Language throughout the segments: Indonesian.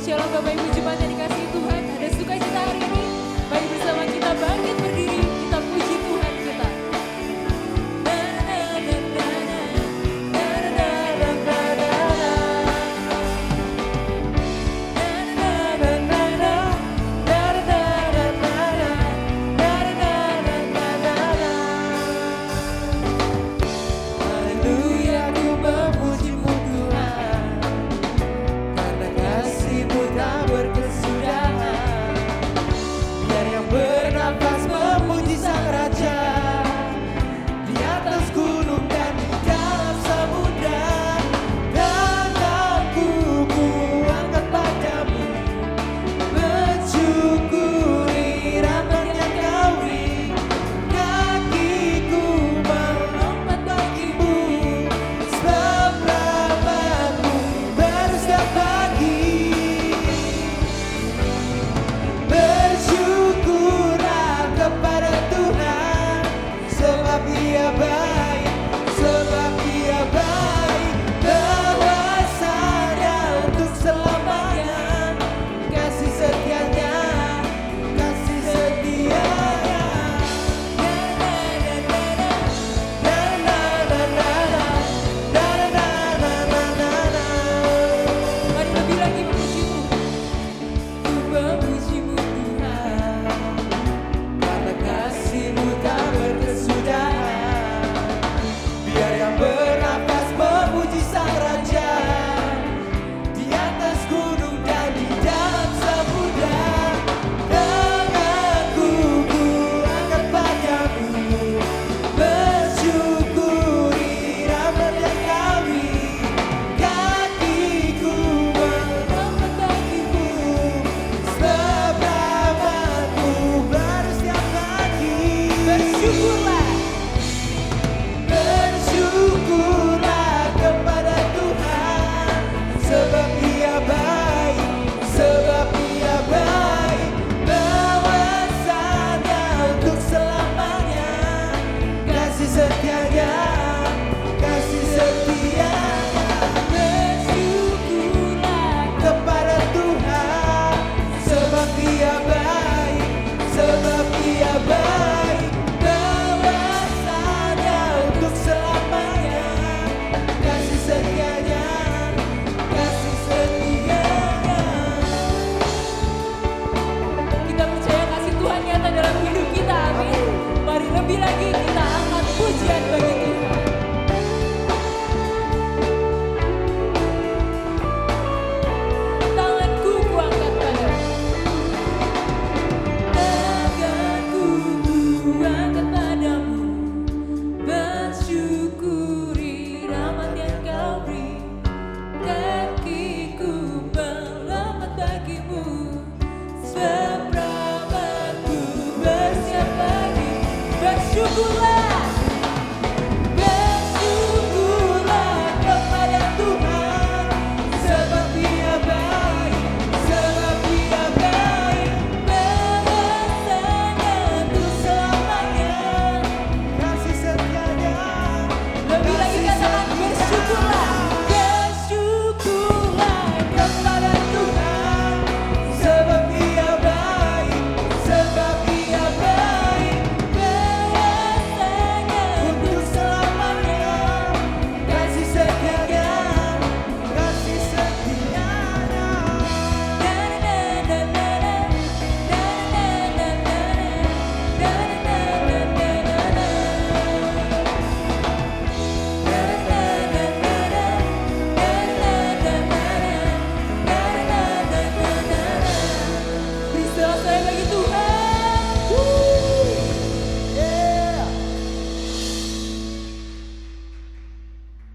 Shalom Bapak Ibu Jemaat yang dikasihi Tuhan. Ada sukacita hari ini. Mari bersama kita bangkit berdiri. Kita puji Tuhan kita.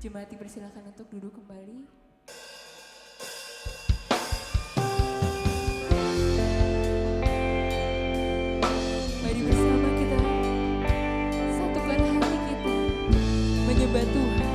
Jemaat dipersilakan untuk duduk kembali. Mari bersama kita satukan hati kita menyembah Tuhan.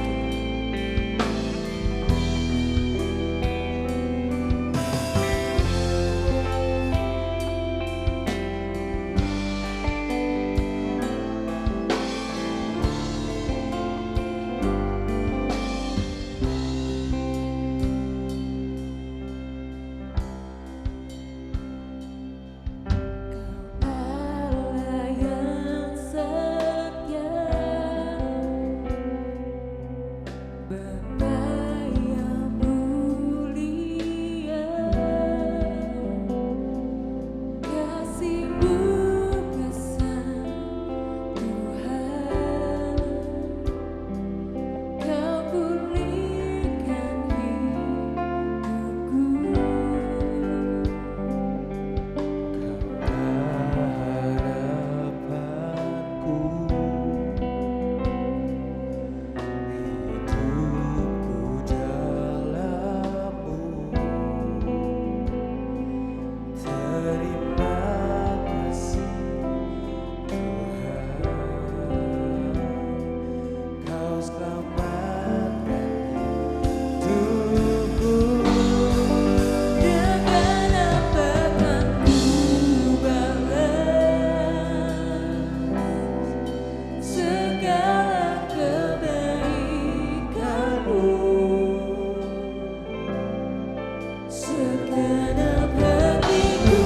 Segenap hatiku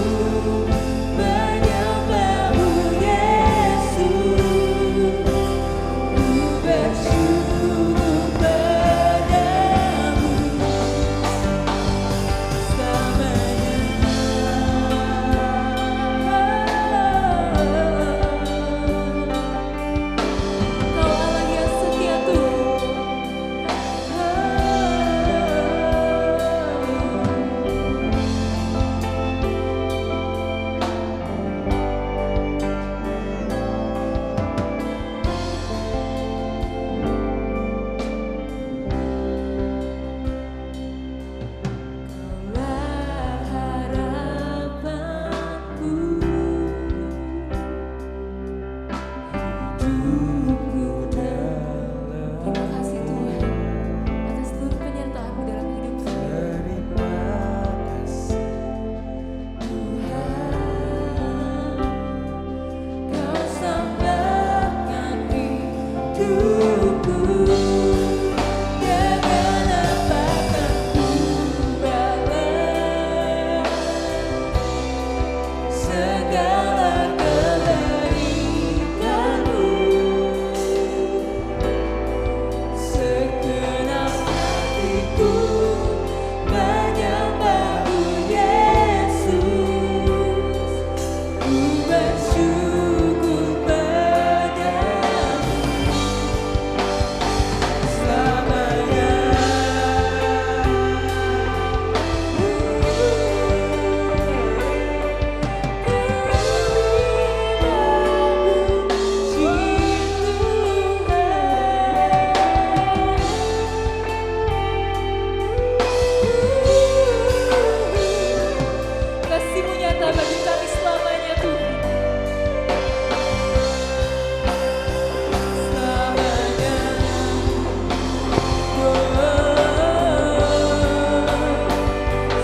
menyembahmu Yesus, ku bersyukur padamu selamanya. Kau Allah yang setia Kaulah harapanku, hidupku dalam. Terima kasih Tuhan atas seluruh penyertaan-Mu dalam hidup kami. Terima kasih Tuhan, Kau sambahkan hidupku dengan apa akan ku balas segala kebaikan-Mu. Segenap hatiku menyembahmu Yesus, ku bersyukur padamu selamanya. Kasih-Mu nyata bagi kami selamanya Tuhan. Selamanya.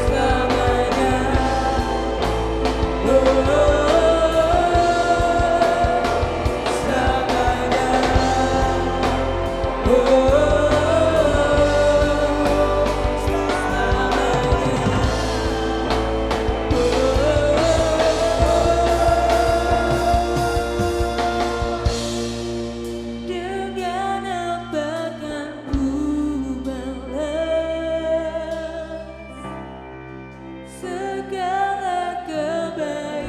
Selamanya. Dengan apa kan ku balas segala kebaikan-Mu.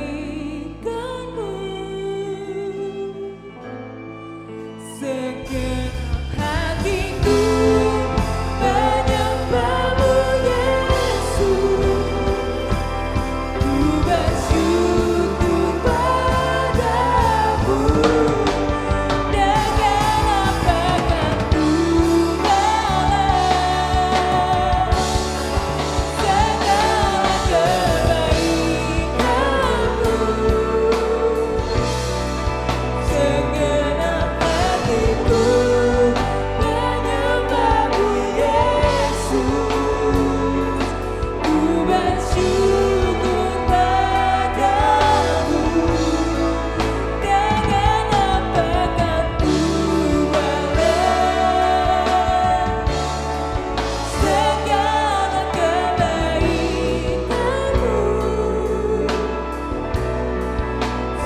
Segenap hatiku menyembahmu Yesus, ku bersyukur padamu. Dengan apa kan ku balas segala kebaikan-Mu. Segenap hatiku menyembahmu Yesus, ku bersyukur padamu. Dengan apa kan ku balas segala kebaikan-Mu.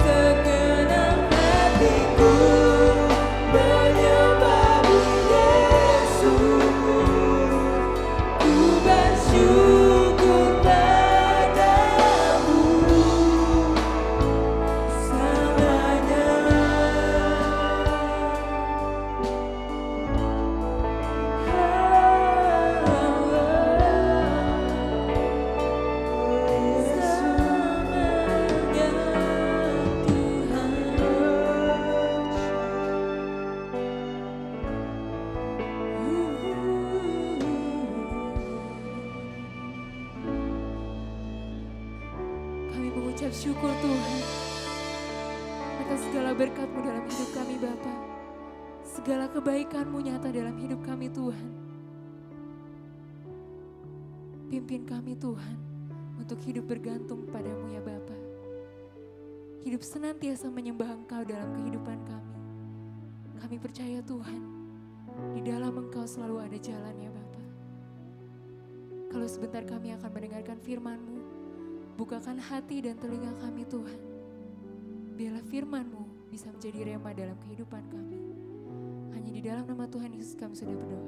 Segenap hatiku menyembahmu Yesus, ku bersyukur padamu selamanya. Kami mengucap syukur Tuhan atas segala berkat-Mu dalam hidup kami Bapa. Segala kebaikan-Mu nyata dalam hidup kami Tuhan. Pimpin kami Tuhan untuk hidup bergantung padamu ya Bapa. Hidup senantiasa menyembah Engkau dalam kehidupan kami. Kami percaya Tuhan, di dalam Engkau selalu ada jalan ya Bapa. kalau sebentar kami akan mendengarkan firman-Mu. Bukakan hati dan telinga kami Tuhan. Biarlah firman-Mu bisa menjadi rema dalam kehidupan kami. Hanya di dalam nama Tuhan Yesus kami sudah berdoa.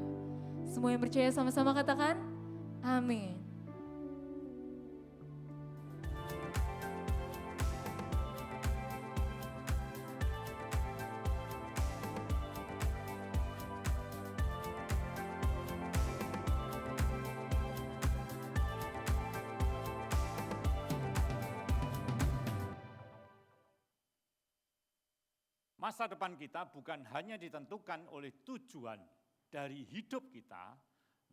Semua yang percaya sama-sama katakan, amin. Masa depan kita bukan hanya ditentukan oleh tujuan dari hidup kita,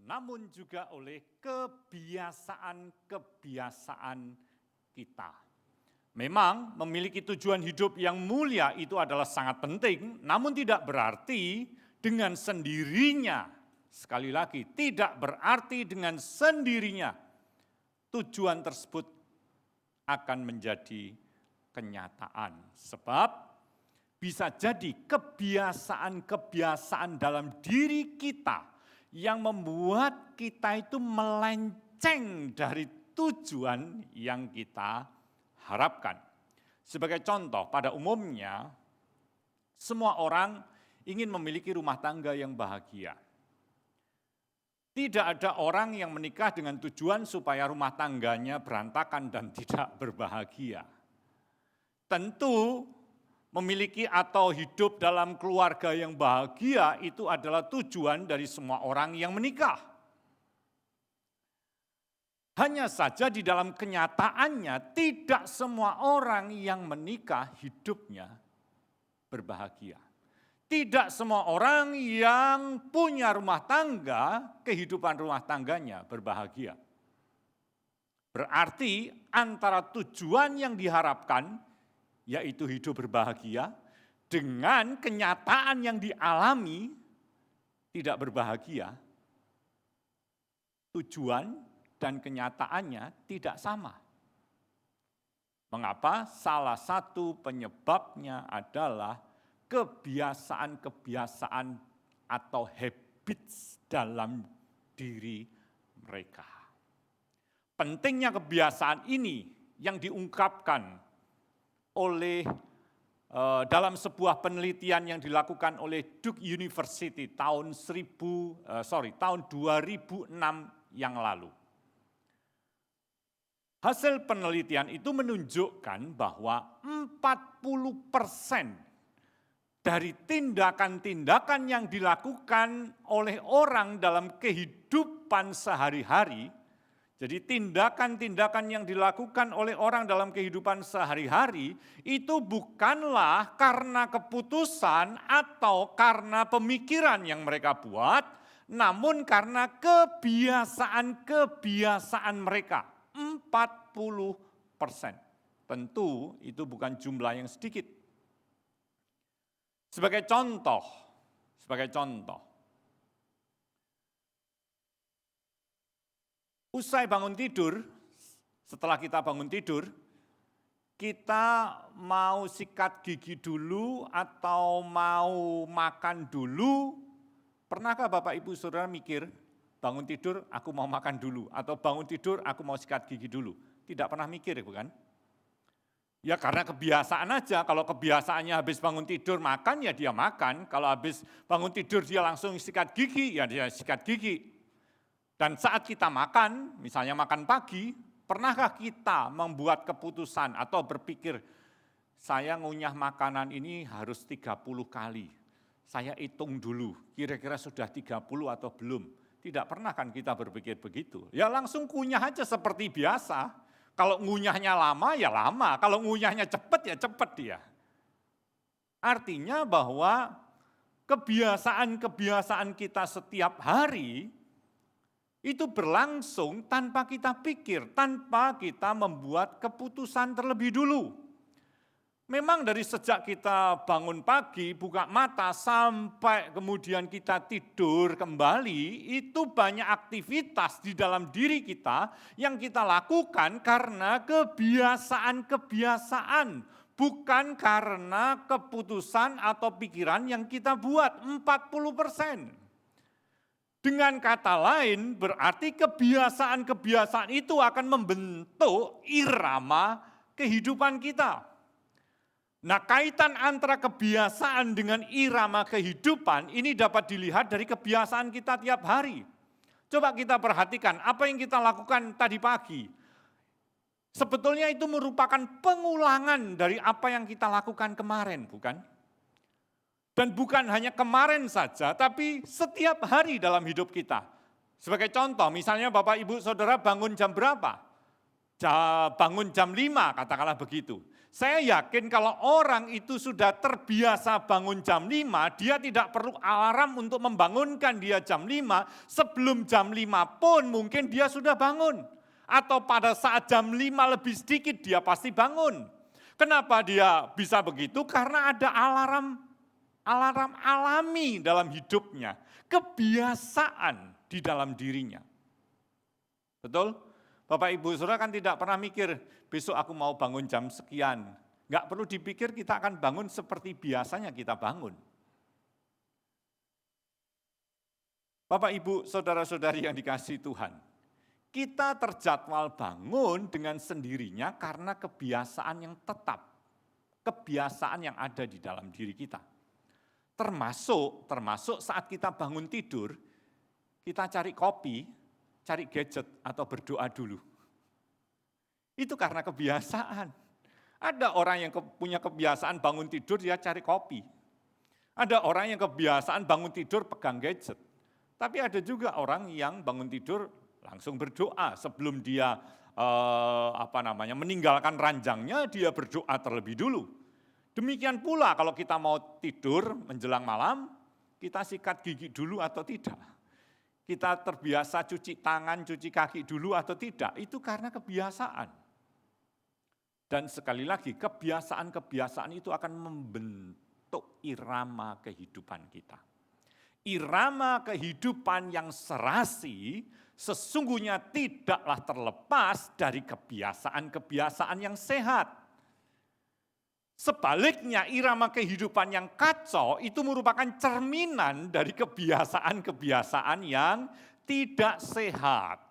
namun juga oleh kebiasaan-kebiasaan kita. Memang memiliki tujuan hidup yang mulia itu adalah sangat penting, namun tidak berarti dengan sendirinya, sekali lagi, tidak berarti dengan sendirinya tujuan tersebut akan menjadi kenyataan. Sebab bisa jadi kebiasaan-kebiasaan dalam diri kita yang membuat kita itu melenceng dari tujuan yang kita harapkan. Sebagai contoh, pada umumnya semua orang ingin memiliki rumah tangga yang bahagia. Tidak ada orang yang menikah dengan tujuan supaya rumah tangganya berantakan dan tidak berbahagia. Tentu memiliki atau hidup dalam keluarga yang bahagia itu adalah tujuan dari semua orang yang menikah. Hanya saja di dalam kenyataannya tidak semua orang yang menikah hidupnya berbahagia. Tidak semua orang yang punya rumah tangga, kehidupan rumah tangganya berbahagia. Berarti antara tujuan yang diharapkan yaitu hidup berbahagia, dengan kenyataan yang dialami tidak berbahagia, tujuan dan kenyataannya tidak sama. Mengapa? Salah satu penyebabnya adalah kebiasaan-kebiasaan atau habits dalam diri mereka. Pentingnya kebiasaan ini yang diungkapkan oleh dalam sebuah penelitian yang dilakukan oleh Duke University tahun 2006 yang lalu. Hasil penelitian itu menunjukkan bahwa 40% dari tindakan-tindakan yang dilakukan oleh orang dalam kehidupan sehari-hari. Jadi tindakan-tindakan yang dilakukan oleh orang dalam kehidupan sehari-hari itu bukanlah karena keputusan atau karena pemikiran yang mereka buat, namun karena kebiasaan-kebiasaan mereka. 40%. Tentu itu bukan jumlah yang sedikit. Sebagai contoh, usai bangun tidur, setelah kita bangun tidur, kita mau sikat gigi dulu atau mau makan dulu. Pernahkah Bapak Ibu Saudara mikir, bangun tidur aku mau makan dulu, atau bangun tidur aku mau sikat gigi dulu? Tidak pernah mikir, bukan? Ya karena kebiasaan aja, kalau kebiasaannya habis bangun tidur makan, ya dia makan. Kalau habis bangun tidur dia langsung sikat gigi, ya dia sikat gigi. Dan saat kita makan, misalnya makan pagi, pernahkah kita membuat keputusan atau berpikir, saya ngunyah makanan ini harus 30 kali. Saya hitung dulu, kira-kira sudah 30 atau belum. Tidak pernah kan kita berpikir begitu. Ya langsung kunyah aja seperti biasa. Kalau ngunyahnya lama, ya lama. Kalau ngunyahnya cepat, ya cepat dia. Artinya bahwa kebiasaan-kebiasaan kita setiap hari, itu berlangsung tanpa kita pikir, tanpa kita membuat keputusan terlebih dulu. Memang dari sejak kita bangun pagi, buka mata, sampai kemudian kita tidur kembali, itu banyak aktivitas di dalam diri kita yang kita lakukan karena kebiasaan-kebiasaan, bukan karena keputusan atau pikiran yang kita buat, 40%. Dengan kata lain, berarti kebiasaan-kebiasaan itu akan membentuk irama kehidupan kita. Nah, kaitan antara kebiasaan dengan irama kehidupan ini dapat dilihat dari kebiasaan kita tiap hari. Coba kita perhatikan apa yang kita lakukan tadi pagi. Sebetulnya itu merupakan pengulangan dari apa yang kita lakukan kemarin, bukan? Dan bukan hanya kemarin saja, tapi setiap hari dalam hidup kita. Sebagai contoh, misalnya Bapak Ibu Saudara bangun jam berapa? Bangun jam 5, katakanlah begitu. Saya yakin kalau orang itu sudah terbiasa bangun jam 5, dia tidak perlu alarm untuk membangunkan dia jam 5, sebelum jam 5 pun mungkin dia sudah bangun. Atau pada saat jam 5 lebih sedikit dia pasti bangun. Kenapa dia bisa begitu? Karena ada alarm alami dalam hidupnya, kebiasaan di dalam dirinya. Betul? Bapak Ibu Saudara kan tidak pernah mikir, besok aku mau bangun jam sekian. Enggak perlu dipikir, kita akan bangun seperti biasanya kita bangun. Bapak Ibu Saudara-saudari yang dikasihi Tuhan, kita terjadwal bangun dengan sendirinya karena kebiasaan yang tetap, kebiasaan yang ada di dalam diri kita. Termasuk saat kita bangun tidur, kita cari kopi, cari gadget, atau berdoa dulu. Itu karena kebiasaan. Ada orang yang punya kebiasaan bangun tidur, dia cari kopi. Ada orang yang kebiasaan bangun tidur pegang gadget. Tapi ada juga orang yang bangun tidur langsung berdoa sebelum dia meninggalkan ranjangnya, dia berdoa terlebih dulu. Demikian pula kalau kita mau tidur menjelang malam, kita sikat gigi dulu atau tidak. Kita terbiasa cuci tangan, cuci kaki dulu atau tidak, itu karena kebiasaan. Dan sekali lagi, kebiasaan-kebiasaan itu akan membentuk irama kehidupan kita. Irama kehidupan yang serasi sesungguhnya tidaklah terlepas dari kebiasaan-kebiasaan yang sehat. Sebaliknya, irama kehidupan yang kacau itu merupakan cerminan dari kebiasaan-kebiasaan yang tidak sehat.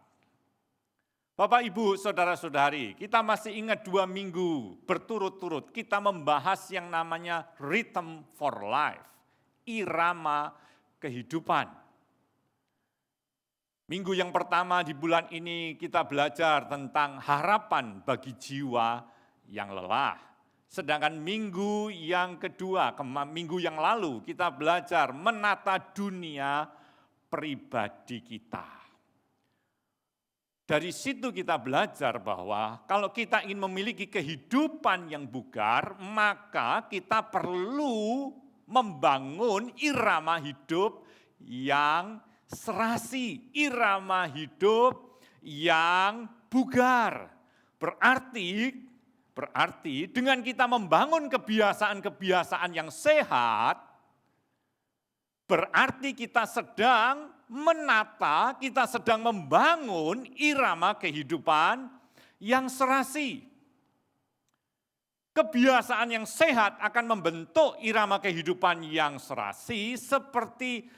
Bapak, Ibu, Saudara-saudari, kita masih ingat 2 minggu berturut-turut kita membahas yang namanya rhythm for life, irama kehidupan. Minggu yang pertama di bulan ini kita belajar tentang harapan bagi jiwa yang lelah. Sedangkan minggu yang kedua, minggu yang lalu kita belajar menata dunia pribadi kita. Dari situ kita belajar bahwa kalau kita ingin memiliki kehidupan yang bugar, maka kita perlu membangun irama hidup yang serasi, irama hidup yang bugar. Berarti dengan kita membangun kebiasaan-kebiasaan yang sehat, berarti kita sedang menata, kita sedang membangun irama kehidupan yang serasi. Kebiasaan yang sehat akan membentuk irama kehidupan yang serasi seperti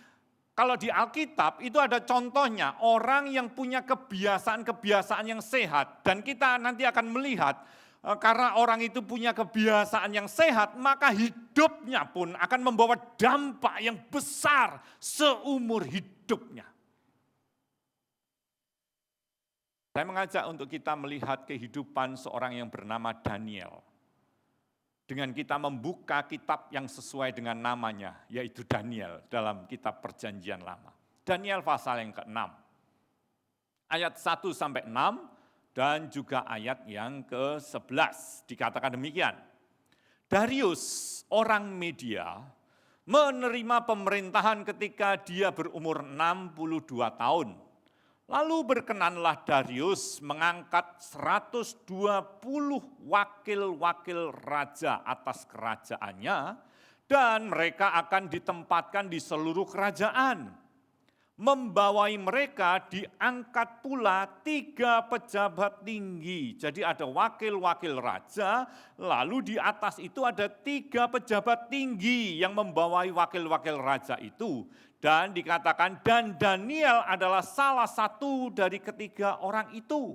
kalau di Alkitab itu ada contohnya orang yang punya kebiasaan-kebiasaan yang sehat dan kita nanti akan melihat karena orang itu punya kebiasaan yang sehat, maka hidupnya pun akan membawa dampak yang besar seumur hidupnya. Saya mengajak untuk kita melihat kehidupan seorang yang bernama Daniel. Dengan kita membuka kitab yang sesuai dengan namanya, yaitu Daniel dalam kitab Perjanjian Lama. Daniel pasal yang ke-6, ayat 1-6, dan juga ayat yang ke-11 dikatakan demikian. Darius orang Media menerima pemerintahan ketika dia berumur 62 tahun. Lalu berkenanlah Darius mengangkat 120 wakil-wakil raja atas kerajaannya dan mereka akan ditempatkan di seluruh kerajaan. Membawai mereka diangkat pula 3 pejabat tinggi. Jadi ada wakil-wakil raja, lalu di atas itu ada 3 pejabat tinggi yang membawai wakil-wakil raja itu. Dan dikatakan, dan Daniel adalah salah satu dari ketiga orang itu.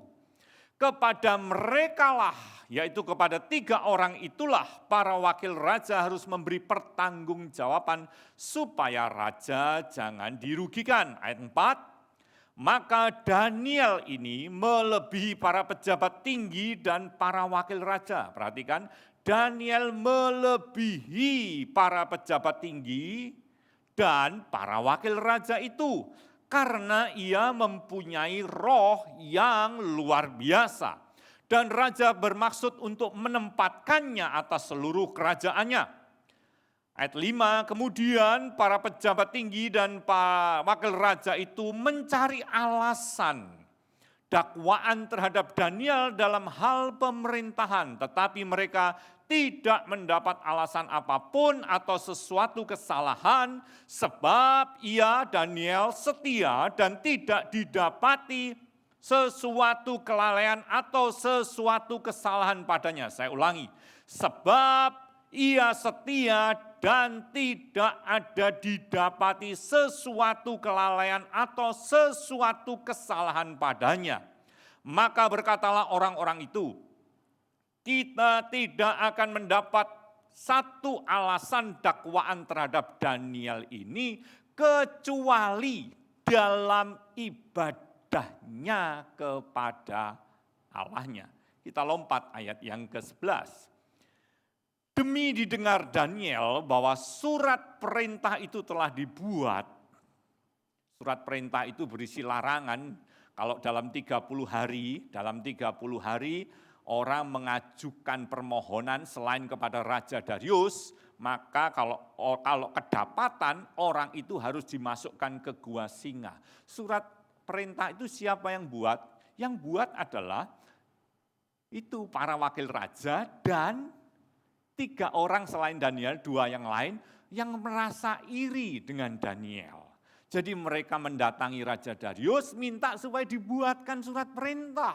Kepada merekalah, yaitu kepada 3 orang itulah para wakil raja harus memberi pertanggungjawaban supaya raja jangan dirugikan. Ayat 4, maka Daniel ini melebihi para pejabat tinggi dan para wakil raja. Perhatikan, Daniel melebihi para pejabat tinggi dan para wakil raja itu, karena ia mempunyai roh yang luar biasa. Dan raja bermaksud untuk menempatkannya atas seluruh kerajaannya. Ayat 5, kemudian para pejabat tinggi dan para wakil raja itu mencari alasan dakwaan terhadap Daniel dalam hal pemerintahan. Tetapi mereka tidak mendapat alasan apapun atau sesuatu kesalahan, sebab ia Daniel setia dan tidak didapati sesuatu kelalaian atau sesuatu kesalahan padanya. Saya ulangi, sebab ia setia dan tidak ada didapati sesuatu kelalaian atau sesuatu kesalahan padanya. Maka berkatalah orang-orang itu, kita tidak akan mendapat satu alasan dakwaan terhadap Daniel ini kecuali dalam ibadahnya kepada Allahnya. Kita lompat ayat yang ke-11. Demi didengar Daniel bahwa surat perintah itu telah dibuat. Surat perintah itu berisi larangan kalau dalam 30 hari orang mengajukan permohonan selain kepada Raja Darius, maka kalau kedapatan orang itu harus dimasukkan ke gua singa. Surat perintah itu siapa yang buat? Yang buat adalah itu para wakil raja dan 3 orang selain Daniel, 2 yang lain yang merasa iri dengan Daniel. Jadi mereka mendatangi Raja Darius minta supaya dibuatkan surat perintah.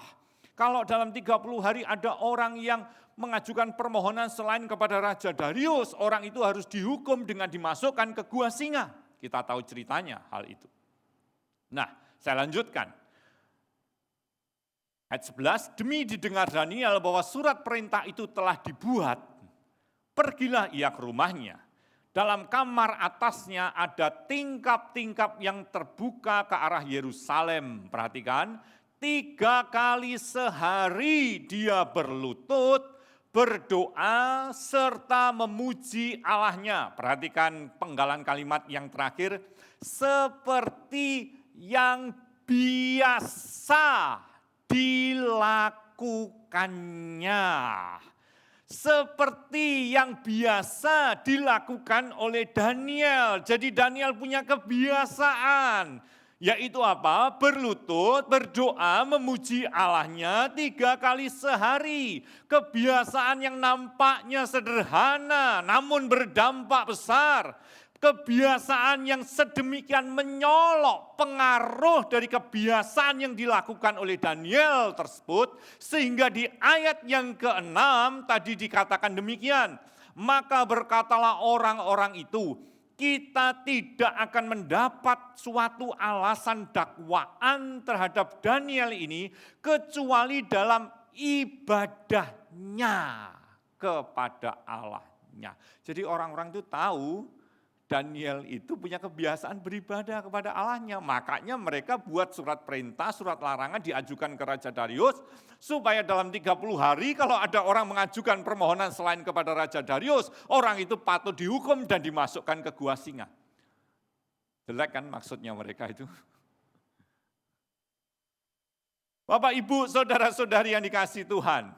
Kalau dalam 30 hari ada orang yang mengajukan permohonan selain kepada Raja Darius, orang itu harus dihukum dengan dimasukkan ke gua singa. Kita tahu ceritanya hal itu. Nah, saya lanjutkan. Ayat 11, demi didengar Daniel bahwa surat perintah itu telah dibuat, pergilah ia ke rumahnya. Dalam kamar atasnya ada tingkap-tingkap yang terbuka ke arah Yerusalem. Perhatikan, 3 kali sehari dia berlutut, berdoa, serta memuji Allahnya. Perhatikan penggalan kalimat yang terakhir, seperti yang biasa dilakukannya. Seperti yang biasa dilakukan oleh Daniel. Jadi Daniel punya kebiasaan, yaitu apa? Berlutut, berdoa, memuji Allahnya 3 kali sehari. Kebiasaan yang nampaknya sederhana, namun berdampak besar. Kebiasaan yang sedemikian menyolok pengaruh dari kebiasaan yang dilakukan oleh Daniel tersebut, sehingga di ayat yang ke-6 tadi dikatakan demikian, maka berkatalah orang-orang itu, kita tidak akan mendapat suatu alasan dakwaan terhadap Daniel ini kecuali dalam ibadahnya kepada Allahnya. Jadi orang-orang itu tahu Daniel itu punya kebiasaan beribadah kepada Allahnya. Makanya mereka buat surat perintah, surat larangan diajukan ke Raja Darius, supaya dalam 30 hari kalau ada orang mengajukan permohonan selain kepada Raja Darius, orang itu patut dihukum dan dimasukkan ke gua singa. Jelek kan maksudnya mereka itu. Bapak, Ibu, saudara-saudari yang dikasihi Tuhan,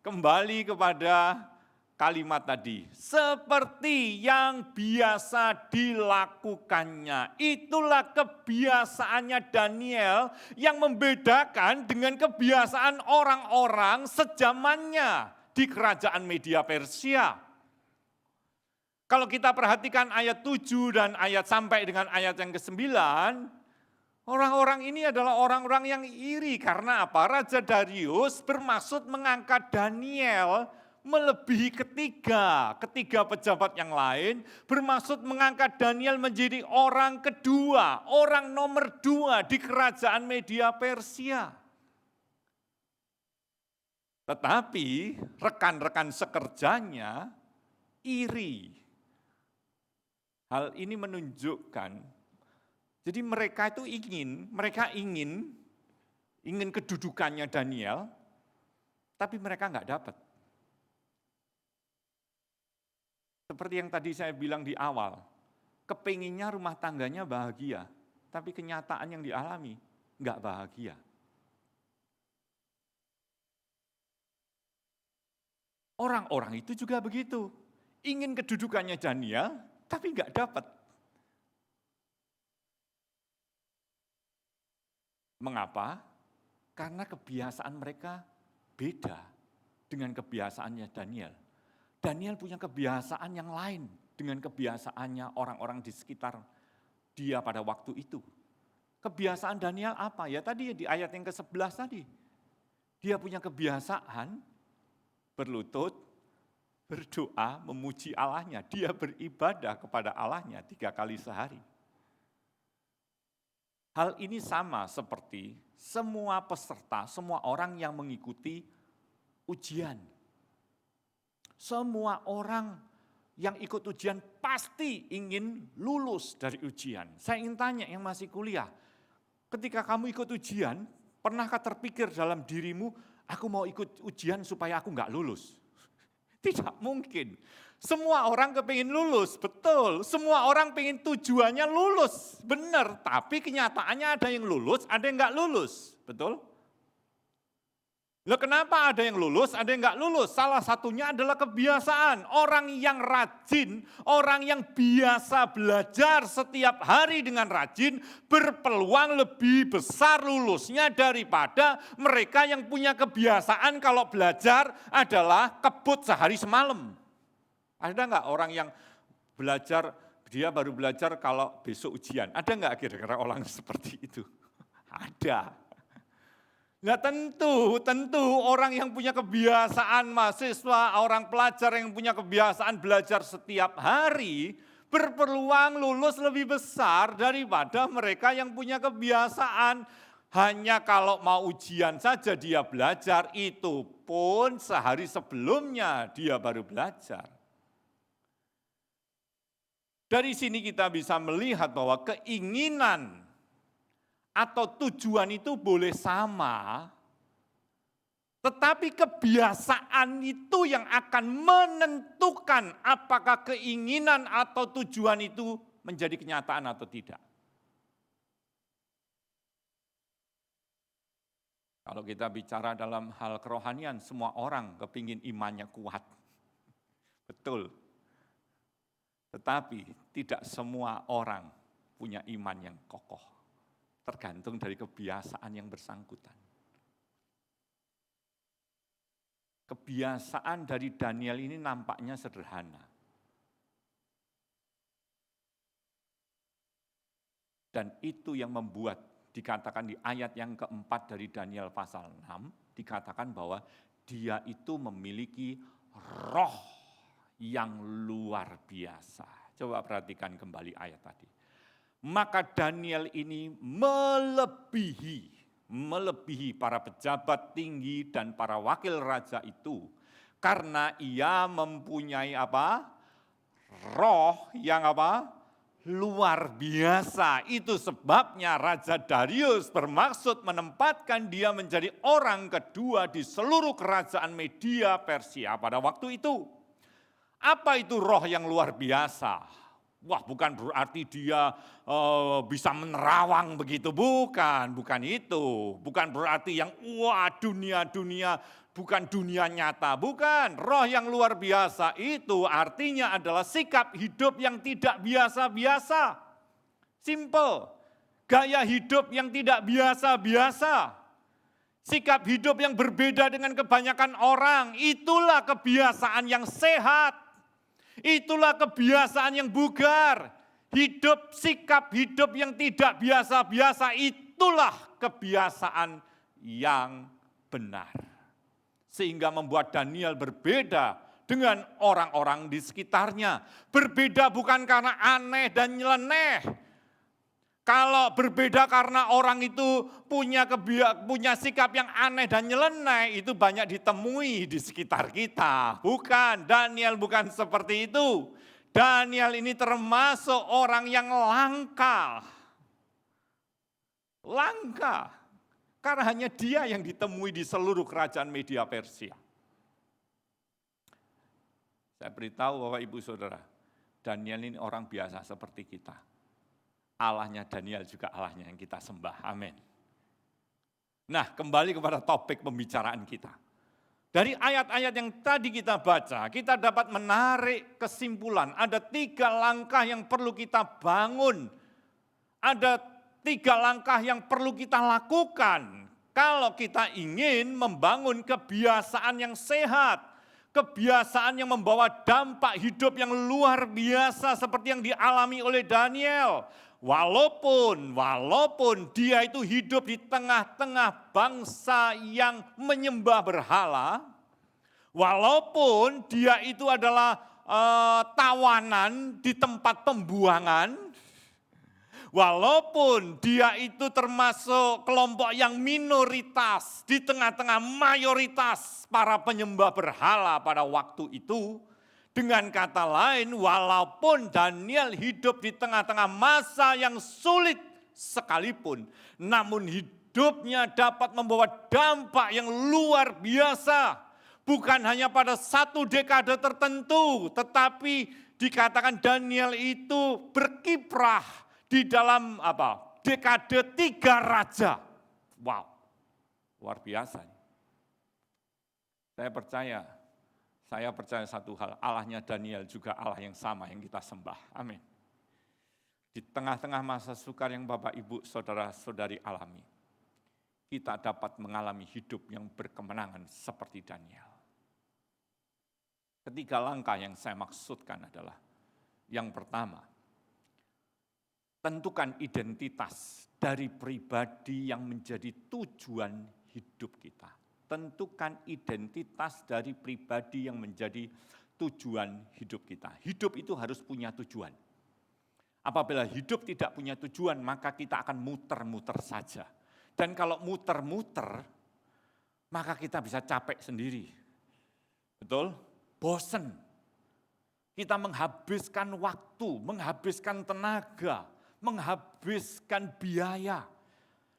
kembali kepada kalimat tadi, seperti yang biasa dilakukannya. Itulah kebiasaannya Daniel yang membedakan dengan kebiasaan orang-orang sejamannya di kerajaan Media Persia. Kalau kita perhatikan ayat 7 dan ayat sampai dengan ayat yang ke-9, orang-orang ini adalah orang-orang yang iri. Karena apa? Raja Darius bermaksud mengangkat Daniel melebihi ketiga pejabat yang lain, bermaksud mengangkat Daniel menjadi orang kedua, orang nomor 2 di kerajaan Media Persia. Tetapi rekan-rekan sekerjanya iri. Hal ini menunjukkan, jadi mereka ingin kedudukannya Daniel, tapi mereka nggak dapat. Seperti yang tadi saya bilang di awal, kepinginnya rumah tangganya bahagia, tapi kenyataan yang dialami nggak bahagia. Orang-orang itu juga begitu, ingin kedudukannya Daniel, tapi nggak dapat. Mengapa? Karena kebiasaan mereka beda dengan kebiasaannya Daniel. Daniel punya kebiasaan yang lain dengan kebiasaannya orang-orang di sekitar dia pada waktu itu. Kebiasaan Daniel apa? Ya tadi di ayat yang ke-11 tadi. Dia punya kebiasaan berlutut, berdoa, memuji Allahnya. Dia beribadah kepada Allahnya 3 kali sehari. Hal ini sama seperti semua peserta, semua orang yang mengikuti ujian. Semua orang yang ikut ujian pasti ingin lulus dari ujian. Saya ingin tanya yang masih kuliah, ketika kamu ikut ujian, pernahkah terpikir dalam dirimu, aku mau ikut ujian supaya aku nggak lulus? Tidak mungkin. Semua orang kepingin lulus, betul. Semua orang pengen tujuannya lulus, benar. Tapi kenyataannya ada yang lulus, ada yang nggak lulus, betul? Loh kenapa ada yang lulus, ada yang nggak lulus? Salah satunya adalah kebiasaan. Orang yang rajin, orang yang biasa belajar setiap hari dengan rajin, berpeluang lebih besar lulusnya daripada mereka yang punya kebiasaan kalau belajar adalah kebut sehari semalam. Ada nggak orang yang belajar, dia baru belajar kalau besok ujian? Ada nggak kira-kira orang seperti itu? Ada. Nah tentu orang yang punya kebiasaan mahasiswa, orang pelajar yang punya kebiasaan belajar setiap hari, berpeluang lulus lebih besar daripada mereka yang punya kebiasaan hanya kalau mau ujian saja dia belajar, itu pun sehari sebelumnya dia baru belajar. Dari sini kita bisa melihat bahwa keinginan atau tujuan itu boleh sama, tetapi kebiasaan itu yang akan menentukan apakah keinginan atau tujuan itu menjadi kenyataan atau tidak. Kalau kita bicara dalam hal kerohanian, semua orang kepingin imannya kuat. Betul. Tetapi tidak semua orang punya iman yang kokoh. Tergantung dari kebiasaan yang bersangkutan. Kebiasaan dari Daniel ini nampaknya sederhana. Dan itu yang membuat dikatakan di ayat yang keempat dari Daniel pasal 6, dikatakan bahwa dia itu memiliki roh yang luar biasa. Coba perhatikan kembali ayat tadi. Maka Daniel ini melebihi para pejabat tinggi dan para wakil raja itu. Karena ia mempunyai apa? Roh yang apa? Luar biasa. Itu sebabnya Raja Darius bermaksud menempatkan dia menjadi orang kedua di seluruh kerajaan Media Persia pada waktu itu. Apa itu roh yang luar biasa? Wah, bukan berarti dia bisa menerawang begitu, bukan itu. Bukan berarti yang dunia bukan dunia nyata, bukan. Roh yang luar biasa itu artinya adalah sikap hidup yang tidak biasa-biasa. Simple. Gaya hidup yang tidak biasa-biasa. Sikap hidup yang berbeda dengan kebanyakan orang, itulah kebiasaan yang sehat. Itulah kebiasaan yang bugar. Sikap hidup yang tidak biasa-biasa, itulah kebiasaan yang benar. sehingga membuat Daniel berbeda dengan orang-orang di sekitarnya. Berbeda bukan karena aneh dan nyeleneh. Kalau berbeda karena orang itu punya sikap yang aneh dan nyeleneh, itu banyak ditemui di sekitar kita. Bukan, Daniel bukan seperti itu. Daniel ini termasuk orang yang langka. Langka. Karena hanya dia yang ditemui di seluruh kerajaan Media Persia. Saya beritahu Bapak Ibu Saudara, Daniel ini orang biasa seperti kita. Allahnya Daniel juga Allahnya yang kita sembah. Amin. Nah, kembali kepada topik pembicaraan kita. Dari ayat-ayat yang tadi kita baca, kita dapat menarik kesimpulan. Ada 3 langkah yang perlu kita bangun. Ada 3 langkah yang perlu kita lakukan. Kalau kita ingin membangun kebiasaan yang sehat. Kebiasaan yang membawa dampak hidup yang luar biasa seperti yang dialami oleh Daniel. Walaupun dia itu hidup di tengah-tengah bangsa yang menyembah berhala, walaupun dia itu adalah tawanan di tempat pembuangan, walaupun dia itu termasuk kelompok yang minoritas di tengah-tengah mayoritas para penyembah berhala pada waktu itu. Dengan kata lain, walaupun Daniel hidup di tengah-tengah masa yang sulit sekalipun, namun hidupnya dapat membawa dampak yang luar biasa. Bukan hanya pada satu dekade tertentu, tetapi dikatakan Daniel itu berkiprah di dalam dekade 3 raja. Wow, luar biasa. Saya percaya satu hal, Allahnya Daniel juga Allah yang sama yang kita sembah. Amin. Di tengah-tengah masa sukar yang Bapak, Ibu, Saudara-saudari alami, kita dapat mengalami hidup yang berkemenangan seperti Daniel. 3 langkah yang saya maksudkan adalah, yang pertama, tentukan identitas dari pribadi yang menjadi tujuan hidup kita. Tentukan identitas dari pribadi yang menjadi tujuan hidup kita. Hidup itu harus punya tujuan. Apabila hidup tidak punya tujuan, maka kita akan muter-muter saja. Dan kalau muter-muter, maka kita bisa capek sendiri. Betul? Bosen. Kita menghabiskan waktu, menghabiskan tenaga, menghabiskan biaya.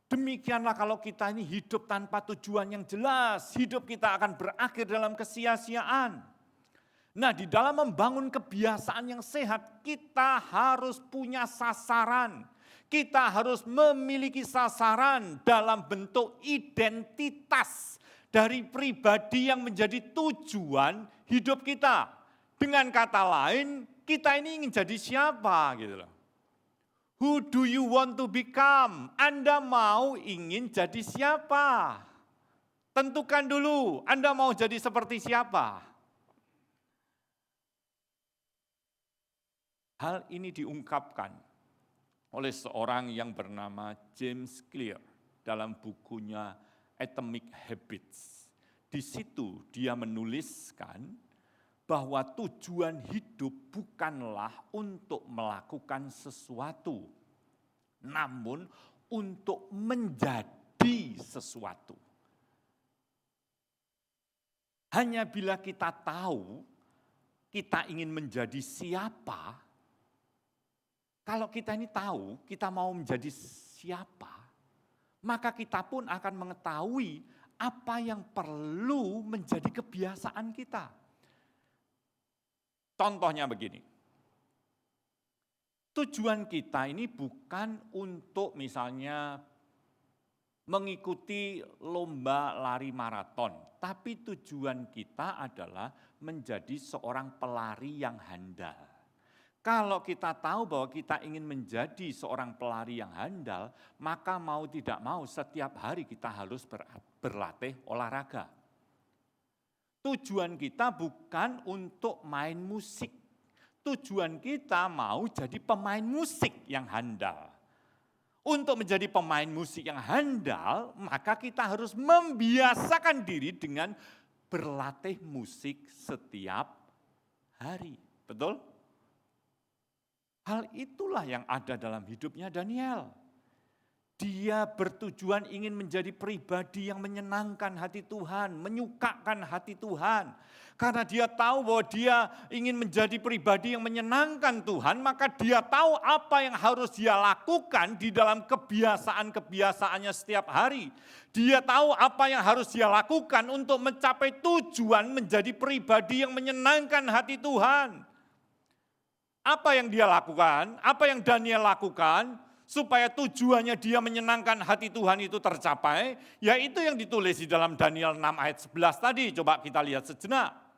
Demikianlah kalau kita ini hidup tanpa tujuan yang jelas, hidup kita akan berakhir dalam kesia-siaan. Nah, di dalam membangun kebiasaan yang sehat, kita harus punya sasaran. Kita harus memiliki sasaran dalam bentuk identitas dari pribadi yang menjadi tujuan hidup kita. Dengan kata lain, kita ini ingin jadi siapa gitu loh. Who do you want to become? Anda mau ingin jadi siapa? Tentukan dulu, Anda mau jadi seperti siapa? Hal ini diungkapkan oleh seorang yang bernama James Clear dalam bukunya Atomic Habits. Di situ dia menuliskan bahwa tujuan hidup bukanlah untuk melakukan sesuatu, namun untuk menjadi sesuatu. Hanya bila kita tahu kita ingin menjadi siapa, kalau kita ini tahu kita mau menjadi siapa, maka kita pun akan mengetahui apa yang perlu menjadi kebiasaan kita. Contohnya begini, tujuan kita ini bukan untuk misalnya mengikuti lomba lari maraton, tapi tujuan kita adalah menjadi seorang pelari yang handal. Kalau kita tahu bahwa kita ingin menjadi seorang pelari yang handal, maka mau tidak mau setiap hari kita harus berlatih olahraga. Tujuan kita bukan untuk main musik. Tujuan kita mau jadi pemain musik yang handal. Untuk menjadi pemain musik yang handal, maka kita harus membiasakan diri dengan berlatih musik setiap hari. Betul? Hal itulah yang ada dalam hidupnya Daniel. Dia bertujuan ingin menjadi pribadi yang menyenangkan hati Tuhan, menyukakan hati Tuhan. Karena dia tahu bahwa dia ingin menjadi pribadi yang menyenangkan Tuhan, maka dia tahu apa yang harus dia lakukan di dalam kebiasaan-kebiasaannya setiap hari. Dia tahu apa yang harus dia lakukan untuk mencapai tujuan menjadi pribadi yang menyenangkan hati Tuhan. Apa yang dia lakukan, apa yang Daniel lakukan, supaya tujuannya dia menyenangkan hati Tuhan itu tercapai, yaitu yang ditulis di dalam Daniel 6 ayat 11 tadi. Coba kita lihat sejenak.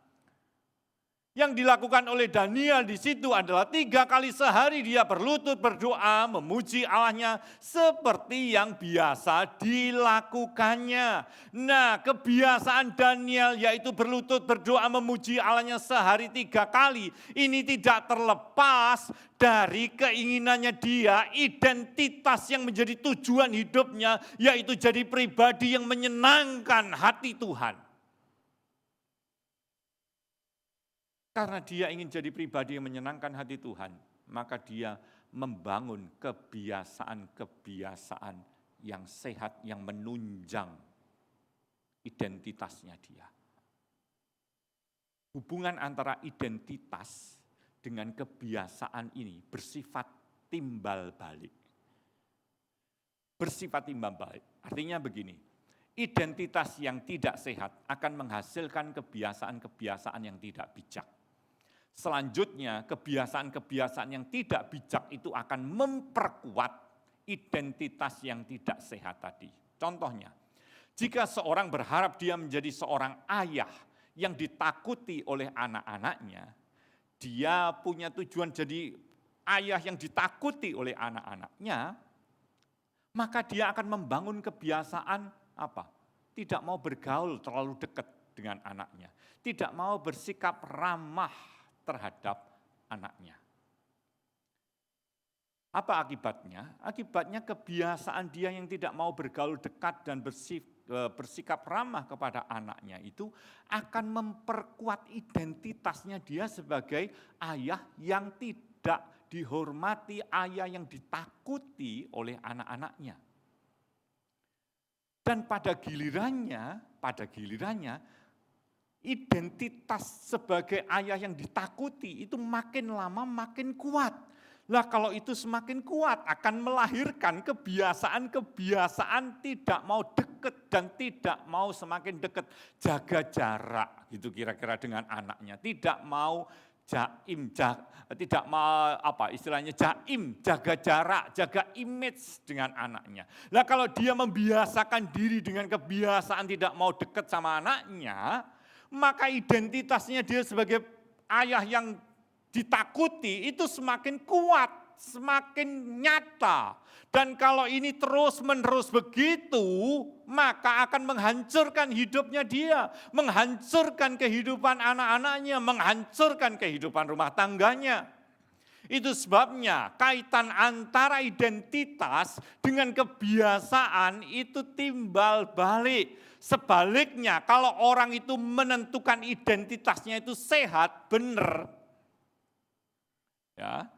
Yang dilakukan oleh Daniel di situ adalah 3 kali sehari dia berlutut berdoa, memuji Allahnya seperti yang biasa dilakukannya. Nah, kebiasaan Daniel yaitu berlutut berdoa, memuji Allahnya sehari 3 kali. Ini tidak terlepas dari keinginannya dia, identitas yang menjadi tujuan hidupnya, yaitu jadi pribadi yang menyenangkan hati Tuhan. Karena dia ingin jadi pribadi yang menyenangkan hati Tuhan, maka dia membangun kebiasaan-kebiasaan yang sehat, yang menunjang identitasnya dia. Hubungan antara identitas dengan kebiasaan ini bersifat timbal balik. Bersifat timbal balik, artinya begini, identitas yang tidak sehat akan menghasilkan kebiasaan-kebiasaan yang tidak bijak. Selanjutnya, kebiasaan-kebiasaan yang tidak bijak itu akan memperkuat identitas yang tidak sehat tadi. Contohnya, jika seorang berharap dia menjadi seorang ayah yang ditakuti oleh anak-anaknya, dia punya tujuan jadi ayah yang ditakuti oleh anak-anaknya, maka dia akan membangun kebiasaan apa? Tidak mau bergaul terlalu dekat dengan anaknya, tidak mau bersikap ramah terhadap anaknya. Apa akibatnya? Akibatnya kebiasaan dia yang tidak mau bergaul dekat dan bersikap ramah kepada anaknya itu akan memperkuat identitasnya dia sebagai ayah yang tidak dihormati, ayah yang ditakuti oleh anak-anaknya. Dan pada gilirannya, identitas sebagai ayah yang ditakuti itu makin lama makin kuat. Lah kalau itu semakin kuat akan melahirkan kebiasaan-kebiasaan tidak mau dekat dan tidak mau semakin dekat, jaga jarak gitu kira-kira dengan anaknya, tidak mau tidak mau jaga jarak, jaga image dengan anaknya. Lah kalau dia membiasakan diri dengan kebiasaan tidak mau dekat sama anaknya, maka identitasnya dia sebagai ayah yang ditakuti itu semakin kuat, semakin nyata. Dan kalau ini terus-menerus begitu, maka akan menghancurkan hidupnya dia, menghancurkan kehidupan anak-anaknya, menghancurkan kehidupan rumah tangganya. Itu sebabnya kaitan antara identitas dengan kebiasaan itu timbal balik. Sebaliknya kalau orang itu menentukan identitasnya itu sehat, benar. Ya.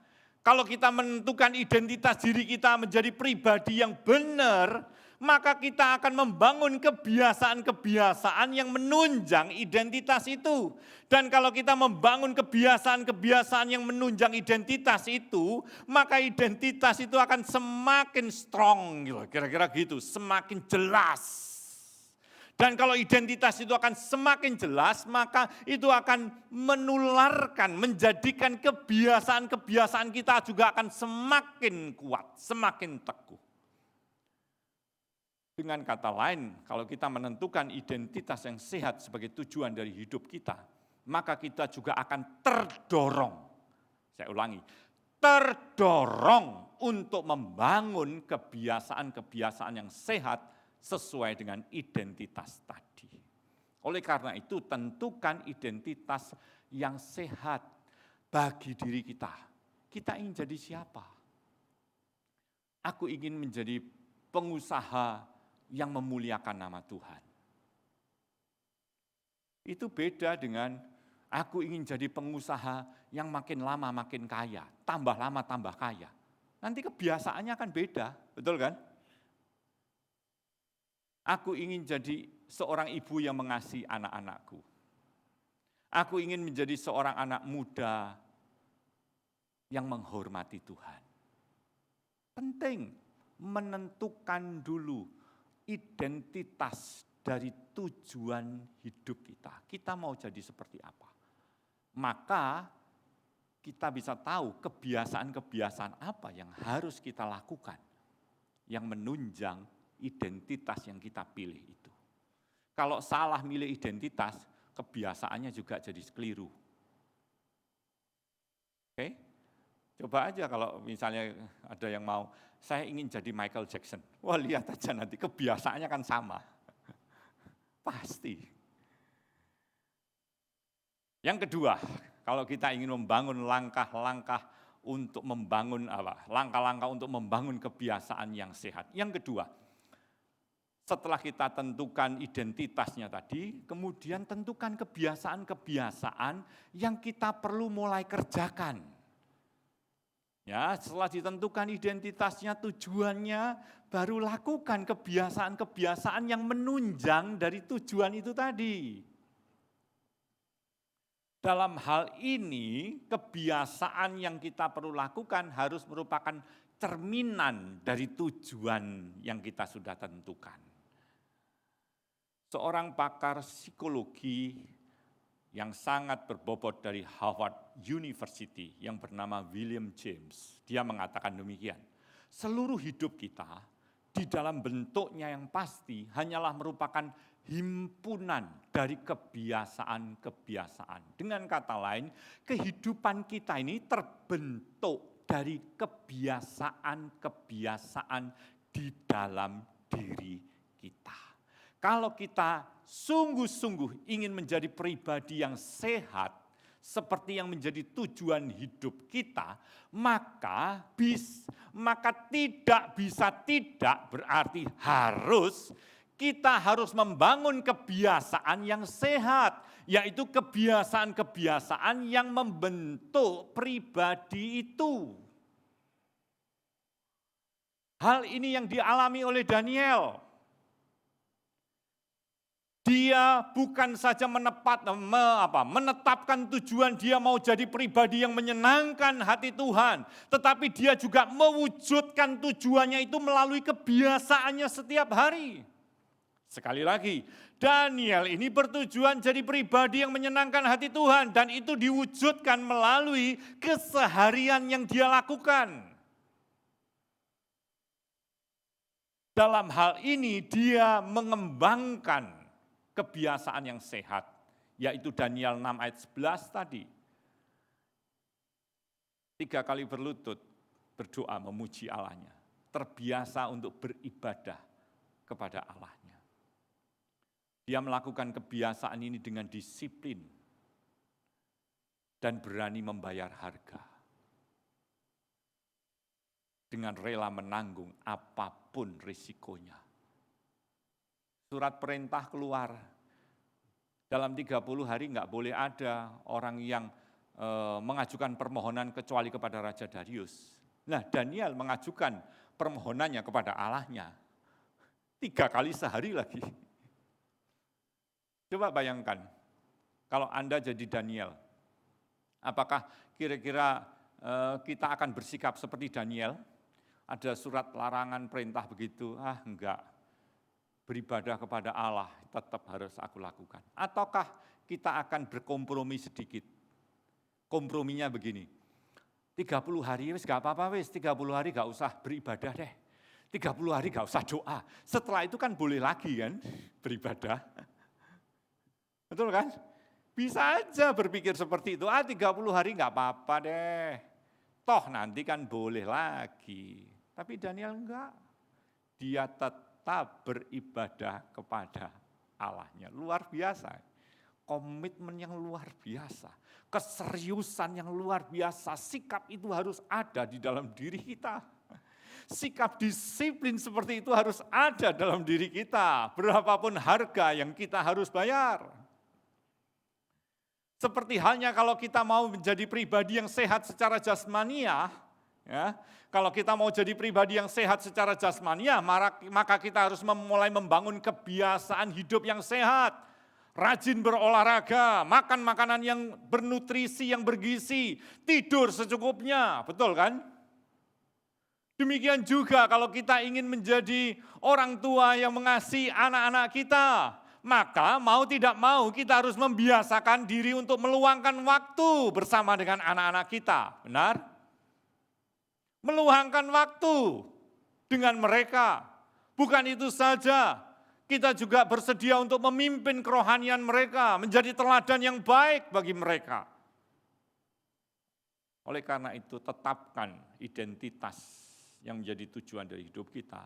Kalau kita menentukan identitas diri kita menjadi pribadi yang benar, maka kita akan membangun kebiasaan-kebiasaan yang menunjang identitas itu. Dan kalau kita membangun kebiasaan-kebiasaan yang menunjang identitas itu, maka identitas itu akan semakin strong, kira-kira gitu, semakin jelas. Dan kalau identitas itu akan semakin jelas, maka itu akan menularkan, menjadikan kebiasaan-kebiasaan kita juga akan semakin kuat, semakin teguh. Dengan kata lain, kalau kita menentukan identitas yang sehat sebagai tujuan dari hidup kita, maka kita juga akan terdorong, saya ulangi, terdorong untuk membangun kebiasaan-kebiasaan yang sehat sesuai dengan identitas tadi. Oleh karena itu, tentukan identitas yang sehat bagi diri kita. Kita ingin jadi siapa? Aku ingin menjadi pengusaha yang memuliakan nama Tuhan. Itu beda dengan aku ingin jadi pengusaha yang makin lama makin kaya, tambah lama tambah kaya. Nanti kebiasaannya akan beda, betul kan? Aku ingin jadi seorang ibu yang mengasihi anak-anakku. Aku ingin menjadi seorang anak muda yang menghormati Tuhan. Penting menentukan dulu identitas dari tujuan hidup kita. Kita mau jadi seperti apa? Maka kita bisa tahu kebiasaan-kebiasaan apa yang harus kita lakukan yang menunjang identitas yang kita pilih itu. Kalau salah milih identitas, kebiasaannya juga jadi keliru. Oke? Coba aja kalau misalnya ada yang mau, saya ingin jadi Michael Jackson. Wah, lihat aja nanti kebiasaannya kan sama. Pasti. Yang kedua, kalau kita ingin membangun langkah-langkah untuk membangun apa? Langkah-langkah untuk membangun kebiasaan yang sehat. Yang kedua, setelah kita tentukan identitasnya tadi, kemudian tentukan kebiasaan-kebiasaan yang kita perlu mulai kerjakan. Ya, setelah ditentukan identitasnya, tujuannya, baru lakukan kebiasaan-kebiasaan yang menunjang dari tujuan itu tadi. Dalam hal ini, kebiasaan yang kita perlu lakukan harus merupakan cerminan dari tujuan yang kita sudah tentukan. Seorang pakar psikologi yang sangat berbobot dari Harvard University yang bernama William James, dia mengatakan demikian, seluruh hidup kita di dalam bentuknya yang pasti hanyalah merupakan himpunan dari kebiasaan-kebiasaan. Dengan kata lain, kehidupan kita ini terbentuk dari kebiasaan-kebiasaan di dalam diri kita. Kalau kita sungguh-sungguh ingin menjadi pribadi yang sehat, seperti yang menjadi tujuan hidup kita, maka tidak bisa tidak berarti harus kita harus membangun kebiasaan yang sehat, yaitu kebiasaan-kebiasaan yang membentuk pribadi itu. Hal ini yang dialami oleh Daniel. Dia bukan saja menetapkan tujuan dia mau jadi pribadi yang menyenangkan hati Tuhan, tetapi dia juga mewujudkan tujuannya itu melalui kebiasaannya setiap hari. Sekali lagi, Daniel ini bertujuan jadi pribadi yang menyenangkan hati Tuhan, dan itu diwujudkan melalui keseharian yang dia lakukan. Dalam hal ini dia mengembangkan kebiasaan yang sehat, yaitu Daniel 6 ayat 11 tadi. 3 kali berlutut, berdoa memuji Allahnya. Terbiasa untuk beribadah kepada Allahnya. Dia melakukan kebiasaan ini dengan disiplin dan berani membayar harga. Dengan rela menanggung apapun risikonya. Surat perintah keluar, dalam 30 hari enggak boleh ada orang yang mengajukan permohonan kecuali kepada Raja Darius. Nah, Daniel mengajukan permohonannya kepada Allahnya 3 kali sehari lagi. Coba bayangkan, kalau Anda jadi Daniel, apakah kira-kira kita akan bersikap seperti Daniel? Ada surat larangan perintah begitu, enggak. Beribadah kepada Allah tetap harus aku lakukan. Ataukah kita akan berkompromi sedikit? Komprominya begini, 30 hari wis gak apa-apa wis, 30 hari gak usah beribadah deh. 30 hari gak usah doa. Setelah itu kan boleh lagi kan beribadah. Betul kan? Bisa aja berpikir seperti itu, 30 hari gak apa-apa deh. Toh nanti kan boleh lagi. Tapi Daniel enggak. Dia tetap beribadah kepada Allahnya. Luar biasa. Komitmen yang luar biasa. Keseriusan yang luar biasa. Sikap itu harus ada di dalam diri kita. Sikap disiplin seperti itu harus ada dalam diri kita. Berapapun harga yang kita harus bayar. Seperti halnya kalau kita mau menjadi pribadi yang sehat secara jasmania, ya, kalau kita mau jadi pribadi yang sehat secara jasmania, maka kita harus mulai membangun kebiasaan hidup yang sehat. Rajin berolahraga, makan makanan yang bernutrisi, yang bergizi, tidur secukupnya, betul kan? Demikian juga kalau kita ingin menjadi orang tua yang mengasihi anak-anak kita, maka mau tidak mau kita harus membiasakan diri untuk meluangkan waktu bersama dengan anak-anak kita, benar? Meluangkan waktu dengan mereka. Bukan itu saja, kita juga bersedia untuk memimpin kerohanian mereka, menjadi teladan yang baik bagi mereka. Oleh karena itu, tetapkan identitas yang menjadi tujuan dari hidup kita.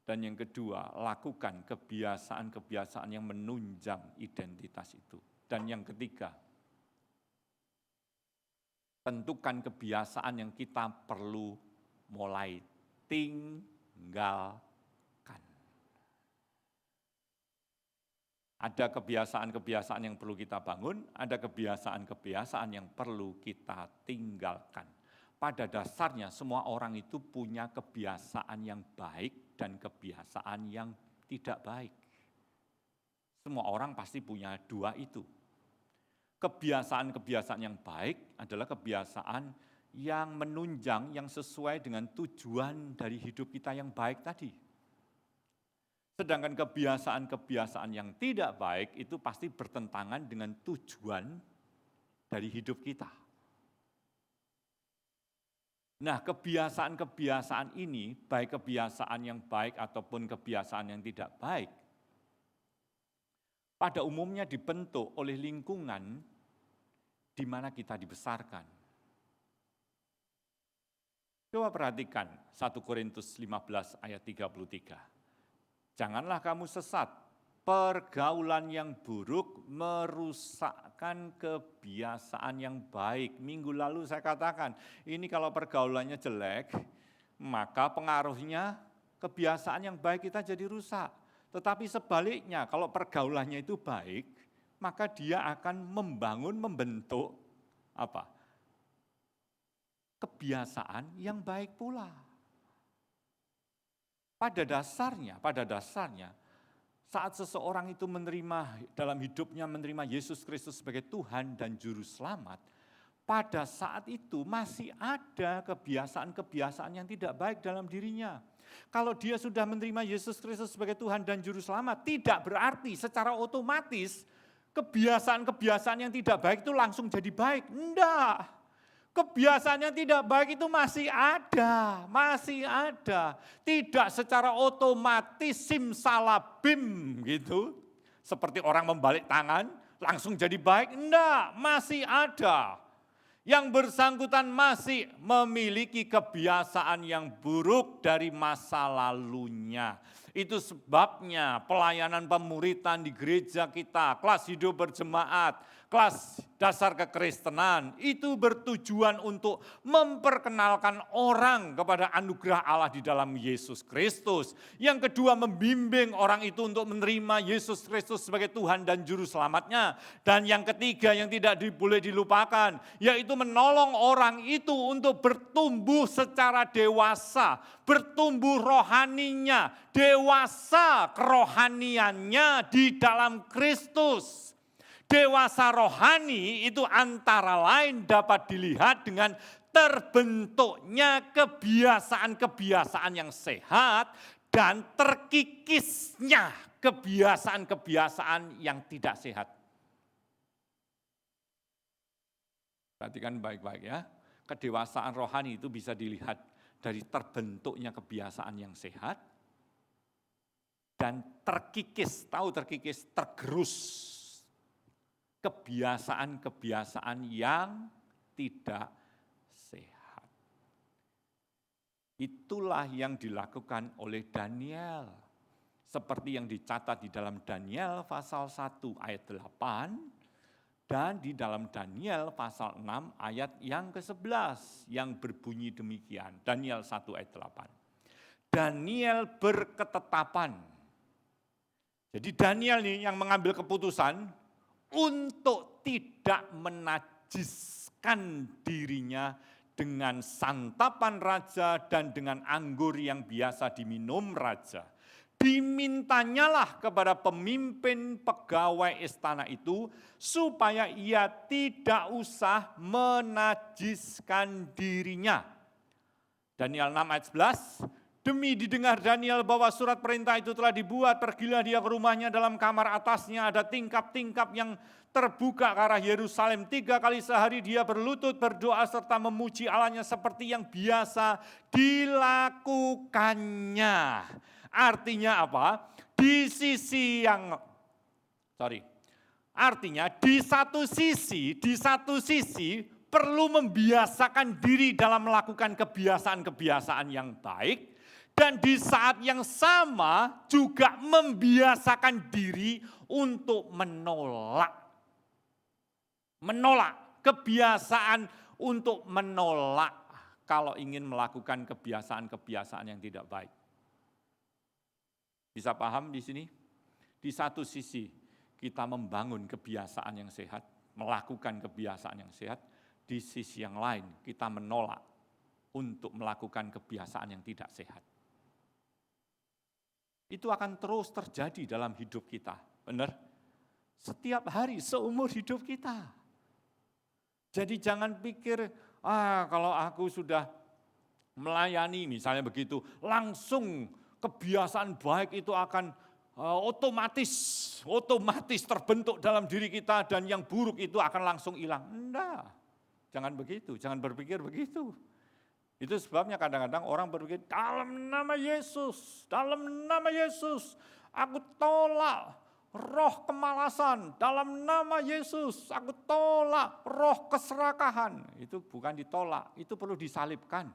Dan yang kedua, lakukan kebiasaan-kebiasaan yang menunjang identitas itu. Dan yang ketiga, tentukan kebiasaan yang kita perlu mulai tinggalkan. Ada kebiasaan-kebiasaan yang perlu kita bangun, ada kebiasaan-kebiasaan yang perlu kita tinggalkan. Pada dasarnya semua orang itu punya kebiasaan yang baik dan kebiasaan yang tidak baik. Semua orang pasti punya dua itu. Kebiasaan-kebiasaan yang baik adalah kebiasaan yang menunjang, yang sesuai dengan tujuan dari hidup kita yang baik tadi. Sedangkan kebiasaan-kebiasaan yang tidak baik itu pasti bertentangan dengan tujuan dari hidup kita. Nah, kebiasaan-kebiasaan ini, baik kebiasaan yang baik ataupun kebiasaan yang tidak baik, pada umumnya dibentuk oleh lingkungan di mana kita dibesarkan. Coba perhatikan 1 Korintus 15 ayat 33. Janganlah kamu sesat, pergaulan yang buruk merusakkan kebiasaan yang baik. Minggu lalu saya katakan, ini kalau pergaulannya jelek, maka pengaruhnya kebiasaan yang baik kita jadi rusak. Tetapi sebaliknya, kalau pergaulannya itu baik, maka dia akan membentuk apa? Kebiasaan yang baik pula. Pada dasarnya, saat seseorang itu dalam hidupnya menerima Yesus Kristus sebagai Tuhan dan Juru Selamat, pada saat itu masih ada kebiasaan-kebiasaan yang tidak baik dalam dirinya. Kalau dia sudah menerima Yesus Kristus sebagai Tuhan dan Juru Selamat, tidak berarti secara otomatis kebiasaan-kebiasaan yang tidak baik itu langsung jadi baik. Enggak. Kebiasaan yang tidak baik itu masih ada. Tidak secara otomatis simsalabim gitu. Seperti orang membalik tangan, langsung jadi baik. Enggak, masih ada. Yang bersangkutan masih memiliki kebiasaan yang buruk dari masa lalunya. Itu sebabnya pelayanan pemuritan di gereja kita, kelas hidup berjemaat, kelas dasar kekristenan, itu bertujuan untuk memperkenalkan orang kepada anugerah Allah di dalam Yesus Kristus. Yang kedua, membimbing orang itu untuk menerima Yesus Kristus sebagai Tuhan dan Juru Selamatnya. Dan yang ketiga yang tidak boleh dilupakan, yaitu menolong orang itu untuk bertumbuh secara dewasa, bertumbuh rohaninya, dewasa kerohaniannya di dalam Kristus. Dewasa rohani itu antara lain dapat dilihat dengan terbentuknya kebiasaan-kebiasaan yang sehat dan terkikisnya kebiasaan-kebiasaan yang tidak sehat. Perhatikan baik-baik ya, kedewasaan rohani itu bisa dilihat dari terbentuknya kebiasaan yang sehat dan terkikis, tergerus kebiasaan-kebiasaan yang tidak sehat. Itulah yang dilakukan oleh Daniel. Seperti yang dicatat di dalam Daniel pasal 1 ayat 8 dan di dalam Daniel pasal 6 ayat yang ke-11 yang berbunyi demikian. Daniel 1 ayat 8. Daniel berketetapan. Jadi Daniel nih yang mengambil keputusan untuk tidak menajiskan dirinya dengan santapan raja dan dengan anggur yang biasa diminum raja. Dimintanyalah kepada pemimpin pegawai istana itu supaya ia tidak usah menajiskan dirinya. Daniel 6 ayat 11, demi didengar Daniel bahwa surat perintah itu telah dibuat, pergilah dia ke rumahnya, dalam kamar atasnya ada tingkap-tingkap yang terbuka ke arah Yerusalem. 3 kali sehari dia berlutut berdoa serta memuji Allahnya seperti yang biasa dilakukannya. Artinya apa? Artinya di satu sisi perlu membiasakan diri dalam melakukan kebiasaan-kebiasaan yang baik, dan di saat yang sama juga membiasakan diri untuk menolak kebiasaan untuk menolak kalau ingin melakukan kebiasaan-kebiasaan yang tidak baik. Bisa paham di sini? Di satu sisi kita membangun kebiasaan yang sehat, melakukan kebiasaan yang sehat, di sisi yang lain kita menolak untuk melakukan kebiasaan yang tidak sehat. Itu akan terus terjadi dalam hidup kita, benar? Setiap hari seumur hidup kita. Jadi jangan pikir, kalau aku sudah melayani misalnya begitu, langsung kebiasaan baik itu akan otomatis terbentuk dalam diri kita dan yang buruk itu akan langsung hilang. Enggak, jangan begitu, jangan berpikir begitu. Itu sebabnya kadang-kadang orang berpikir, dalam nama Yesus, aku tolak roh kemalasan, dalam nama Yesus, aku tolak roh keserakahan. Itu bukan ditolak, itu perlu disalibkan.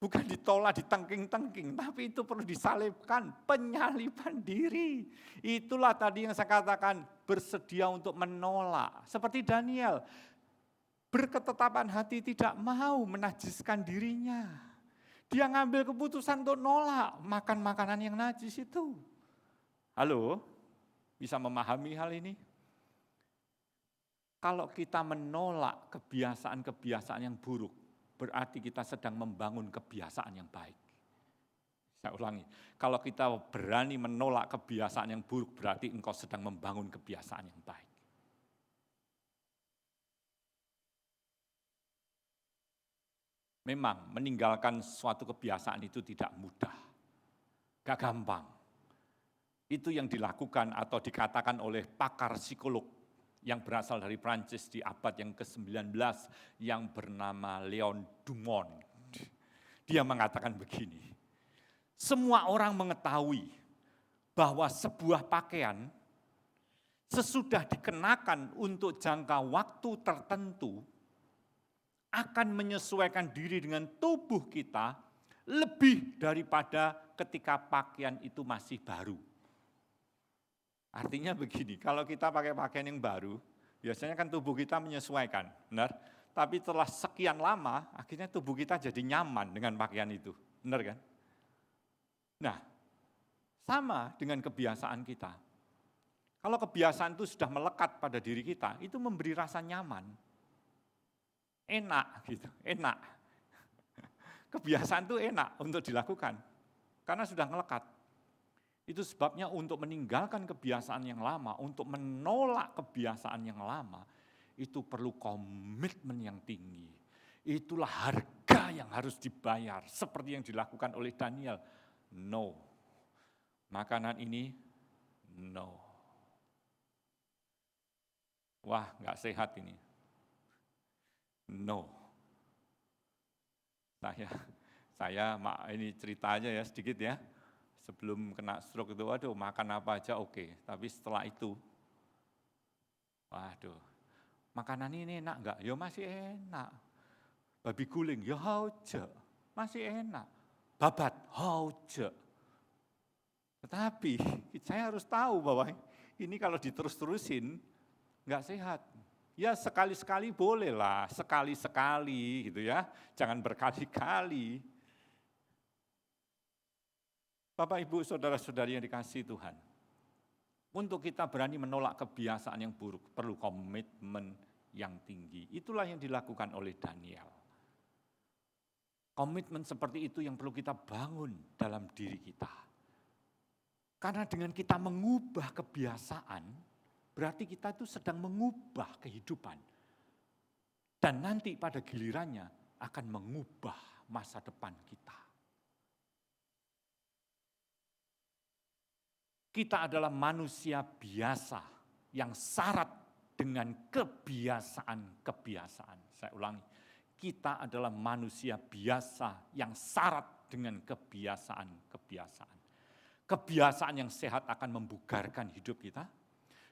Bukan ditolak, ditengking-tengking, tapi itu perlu disalibkan, penyaliban diri. Itulah tadi yang saya katakan, bersedia untuk menolak. Seperti Daniel, berketetapan hati tidak mau menajiskan dirinya. Dia ngambil keputusan untuk nolak makan makanan yang najis itu. Halo, bisa memahami hal ini? Kalau kita menolak kebiasaan-kebiasaan yang buruk, berarti kita sedang membangun kebiasaan yang baik. Saya ulangi, kalau kita berani menolak kebiasaan yang buruk, berarti engkau sedang membangun kebiasaan yang baik. Memang meninggalkan suatu kebiasaan itu tidak mudah, gak gampang. Itu yang dilakukan atau dikatakan oleh pakar psikolog yang berasal dari Prancis di abad yang ke-19 yang bernama Leon Dumont. Dia mengatakan begini, semua orang mengetahui bahwa sebuah pakaian sesudah dikenakan untuk jangka waktu tertentu akan menyesuaikan diri dengan tubuh kita lebih daripada ketika pakaian itu masih baru. Artinya begini, kalau kita pakai pakaian yang baru, biasanya kan tubuh kita menyesuaikan, benar? Tapi setelah sekian lama, akhirnya tubuh kita jadi nyaman dengan pakaian itu, benar kan? Nah, sama dengan kebiasaan kita. Kalau kebiasaan itu sudah melekat pada diri kita, itu memberi rasa nyaman. Enak gitu, enak. Kebiasaan itu enak untuk dilakukan, karena sudah melekat. Itu sebabnya untuk meninggalkan kebiasaan yang lama, untuk menolak kebiasaan yang lama, itu perlu komitmen yang tinggi. Itulah harga yang harus dibayar, seperti yang dilakukan oleh Daniel. No, makanan ini, no. Wah, nggak sehat ini. No. Saya ini cerita aja ya sedikit ya. Sebelum kena stroke itu, waduh makan apa aja oke. Tapi setelah itu, waduh, makanan ini enak enggak? Ya masih enak. Babi guling, ya hauje, masih enak. Babat, hauje. Tetapi saya harus tahu bahwa ini kalau diterus-terusin, enggak sehat. Ya sekali-sekali bolehlah, sekali-sekali gitu ya. Jangan berkali-kali. Bapak, Ibu, saudara-saudari yang dikasihi Tuhan. Untuk kita berani menolak kebiasaan yang buruk, perlu komitmen yang tinggi. Itulah yang dilakukan oleh Daniel. Komitmen seperti itu yang perlu kita bangun dalam diri kita. Karena dengan kita mengubah kebiasaan, berarti kita itu sedang mengubah kehidupan. Dan nanti pada gilirannya akan mengubah masa depan kita. Kita adalah manusia biasa yang syarat dengan kebiasaan-kebiasaan. Saya ulangi, kita adalah manusia biasa yang syarat dengan kebiasaan-kebiasaan. Kebiasaan yang sehat akan membugarkan hidup kita.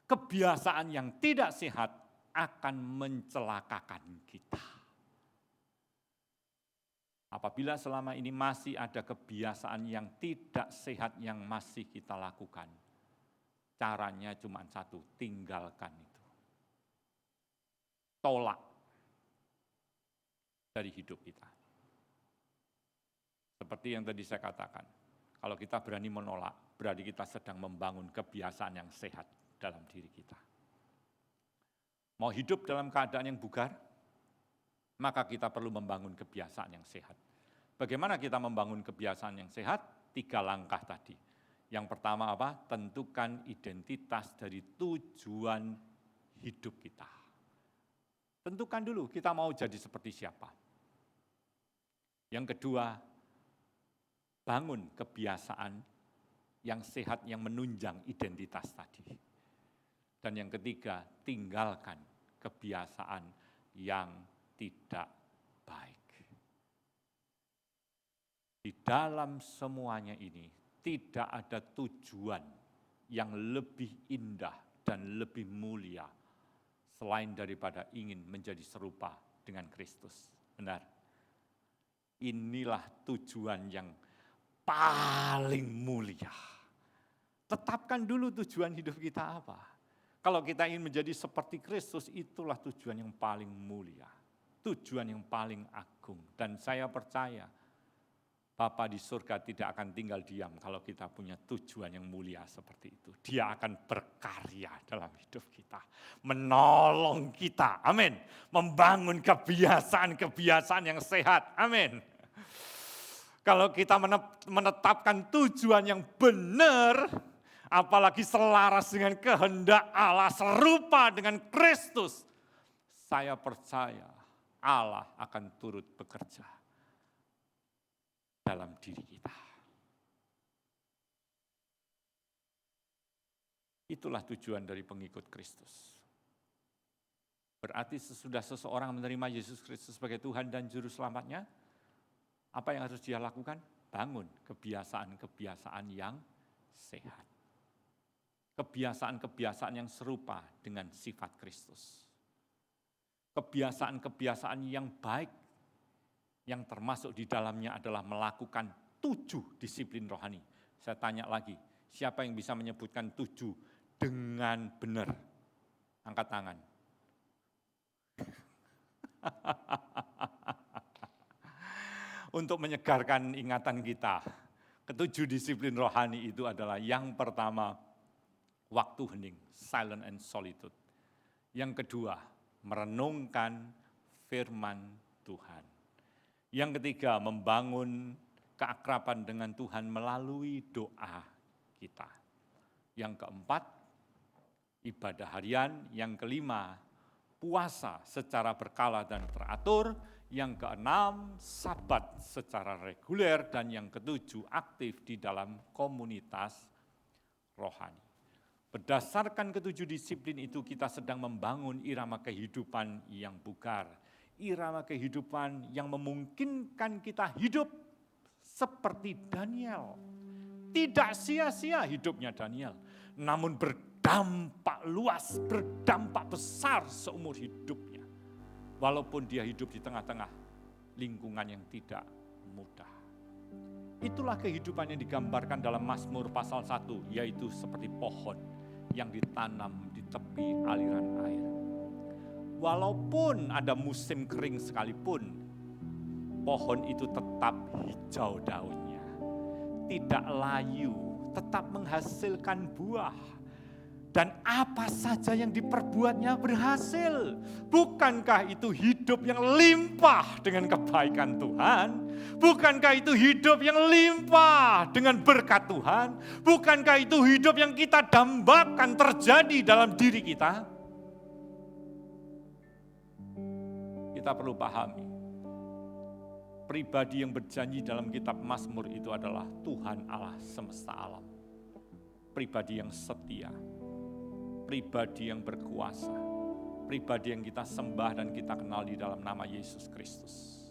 Kebiasaan yang tidak sehat akan mencelakakan kita. Apabila selama ini masih ada kebiasaan yang tidak sehat yang masih kita lakukan, caranya cuma satu, tinggalkan itu. Tolak dari hidup kita. Seperti yang tadi saya katakan, kalau kita berani menolak, berarti kita sedang membangun kebiasaan yang sehat dalam diri kita. Mau hidup dalam keadaan yang bugar, maka kita perlu membangun kebiasaan yang sehat. Bagaimana kita membangun kebiasaan yang sehat? 3 langkah tadi. Yang pertama apa? Tentukan identitas dari tujuan hidup kita. Tentukan dulu kita mau jadi seperti siapa. Yang kedua, bangun kebiasaan yang sehat yang menunjang identitas tadi. Dan yang ketiga, tinggalkan kebiasaan yang tidak baik. Di dalam semuanya ini tidak ada tujuan yang lebih indah dan lebih mulia selain daripada ingin menjadi serupa dengan Kristus. Benar. Inilah tujuan yang paling mulia. Tetapkan dulu tujuan hidup kita apa. Kalau kita ingin menjadi seperti Kristus, itulah tujuan yang paling mulia. Tujuan yang paling agung. Dan saya percaya, Bapa di surga tidak akan tinggal diam kalau kita punya tujuan yang mulia seperti itu. Dia akan berkarya dalam hidup kita. Menolong kita, amin. Membangun kebiasaan-kebiasaan yang sehat, amin. Kalau kita menetapkan tujuan yang benar, apalagi selaras dengan kehendak Allah, serupa dengan Kristus, saya percaya Allah akan turut bekerja dalam diri kita. Itulah tujuan dari pengikut Kristus. Berarti sesudah seseorang menerima Yesus Kristus sebagai Tuhan dan Juru Selamatnya, apa yang harus dia lakukan? Bangun kebiasaan-kebiasaan yang sehat. Kebiasaan-kebiasaan yang serupa dengan sifat Kristus. Kebiasaan-kebiasaan yang baik, yang termasuk di dalamnya adalah melakukan 7 disiplin rohani. Saya tanya lagi, siapa yang bisa menyebutkan 7 dengan benar? Angkat tangan. Untuk menyegarkan ingatan kita, 7 disiplin rohani itu adalah yang pertama, waktu hening, silent and solitude. Yang kedua, merenungkan firman Tuhan. Yang ketiga, membangun keakraban dengan Tuhan melalui doa kita. Yang keempat, ibadah harian. Yang kelima, puasa secara berkala dan teratur. Yang keenam, sabat secara reguler. Dan yang ketujuh, aktif di dalam komunitas rohani. Berdasarkan 7 disiplin itu kita sedang membangun irama kehidupan yang bugar. Irama kehidupan yang memungkinkan kita hidup seperti Daniel. Tidak sia-sia hidupnya Daniel, namun berdampak luas, berdampak besar seumur hidupnya. Walaupun dia hidup di tengah-tengah lingkungan yang tidak mudah. Itulah kehidupan yang digambarkan dalam Mazmur pasal 1, yaitu seperti pohon yang ditanam di tepi aliran air. Walaupun ada musim kering sekalipun, pohon itu tetap hijau daunnya. Tidak layu, tetap menghasilkan buah. Dan apa saja yang diperbuatnya berhasil. Bukankah itu hidup yang limpah dengan kebaikan Tuhan? Bukankah itu hidup yang limpah dengan berkat Tuhan? Bukankah itu hidup yang kita dambakan terjadi dalam diri kita? Kita perlu pahami, pribadi yang berjanji dalam kitab Mazmur itu adalah Tuhan Allah semesta alam. Pribadi yang setia, pribadi yang berkuasa, pribadi yang kita sembah dan kita kenal di dalam nama Yesus Kristus.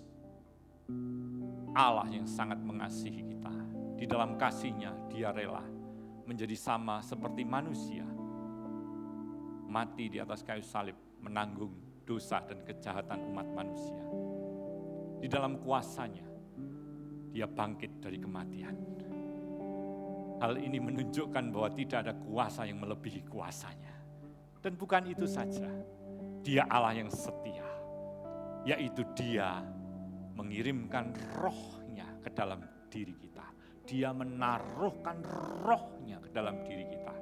Allah yang sangat mengasihi kita. Di dalam kasih-Nya Dia rela menjadi sama seperti manusia. Mati di atas kayu salib menanggung dosa dan kejahatan umat manusia. Di dalam kuasa-Nya Dia bangkit dari kematian. Hal ini menunjukkan bahwa tidak ada kuasa yang melebihi kuasa-Nya. Dan bukan itu saja, Dia Allah yang setia, yaitu Dia mengirimkan Roh-Nya ke dalam diri kita. Dia menaruhkan Roh-Nya ke dalam diri kita.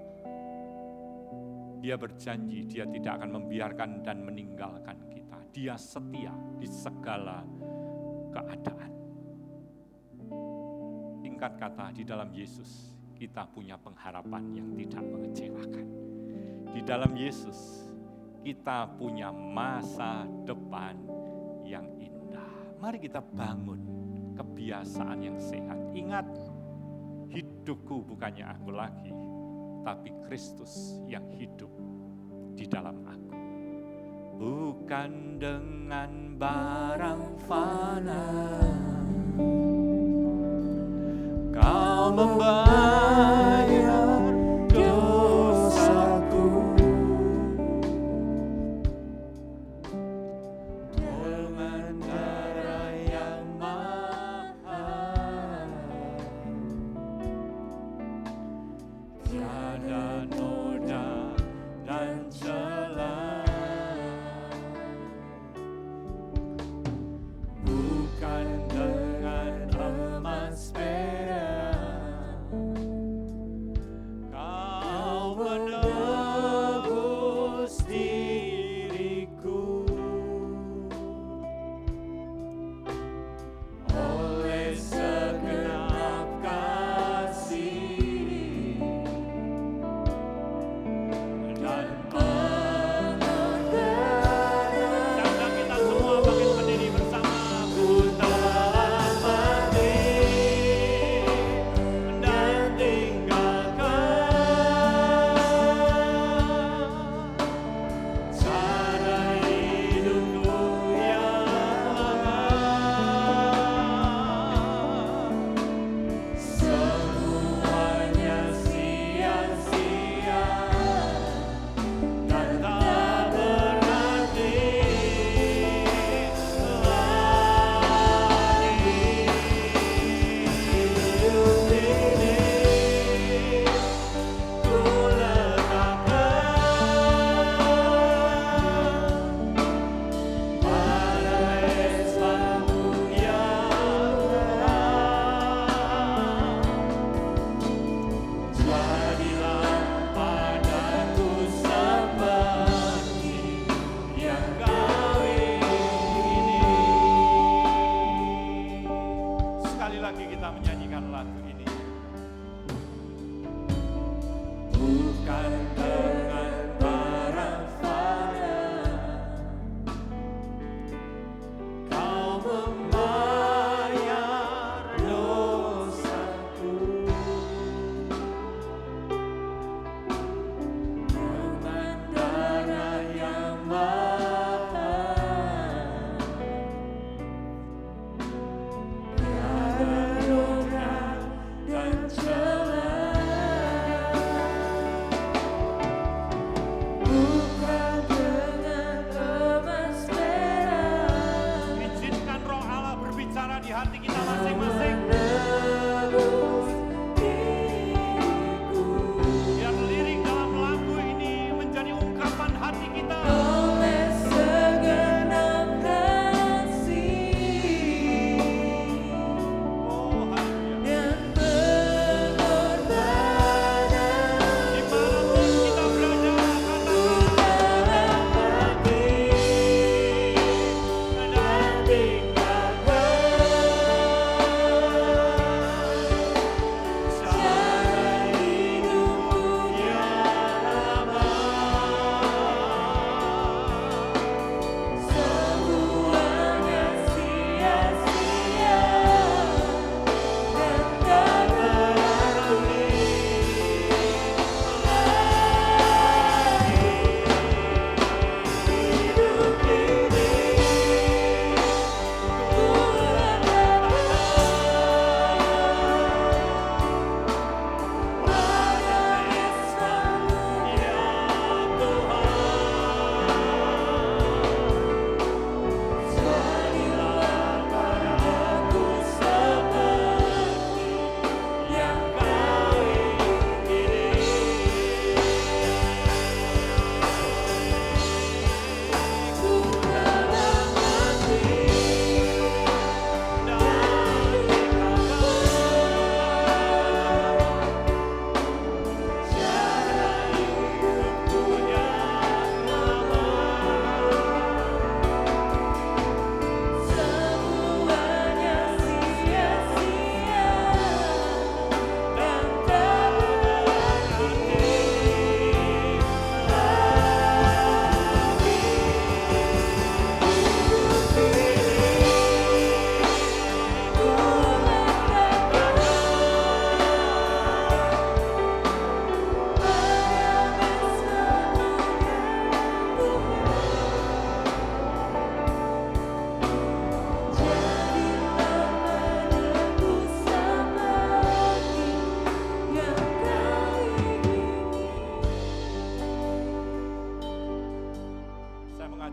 Dia berjanji Dia tidak akan membiarkan dan meninggalkan kita. Dia setia di segala keadaan. Singkat kata, di dalam Yesus kita punya pengharapan yang tidak mengecewakan. Di dalam Yesus kita punya masa depan yang indah. Mari kita bangun kebiasaan yang sehat. Ingat, hidupku bukannya aku lagi, tapi Kristus yang hidup di dalam aku. Bukan dengan barang fana Kau membayar dosaku dengan darah yang mahal. Tiada noda dan celah, bukan dengan emas perak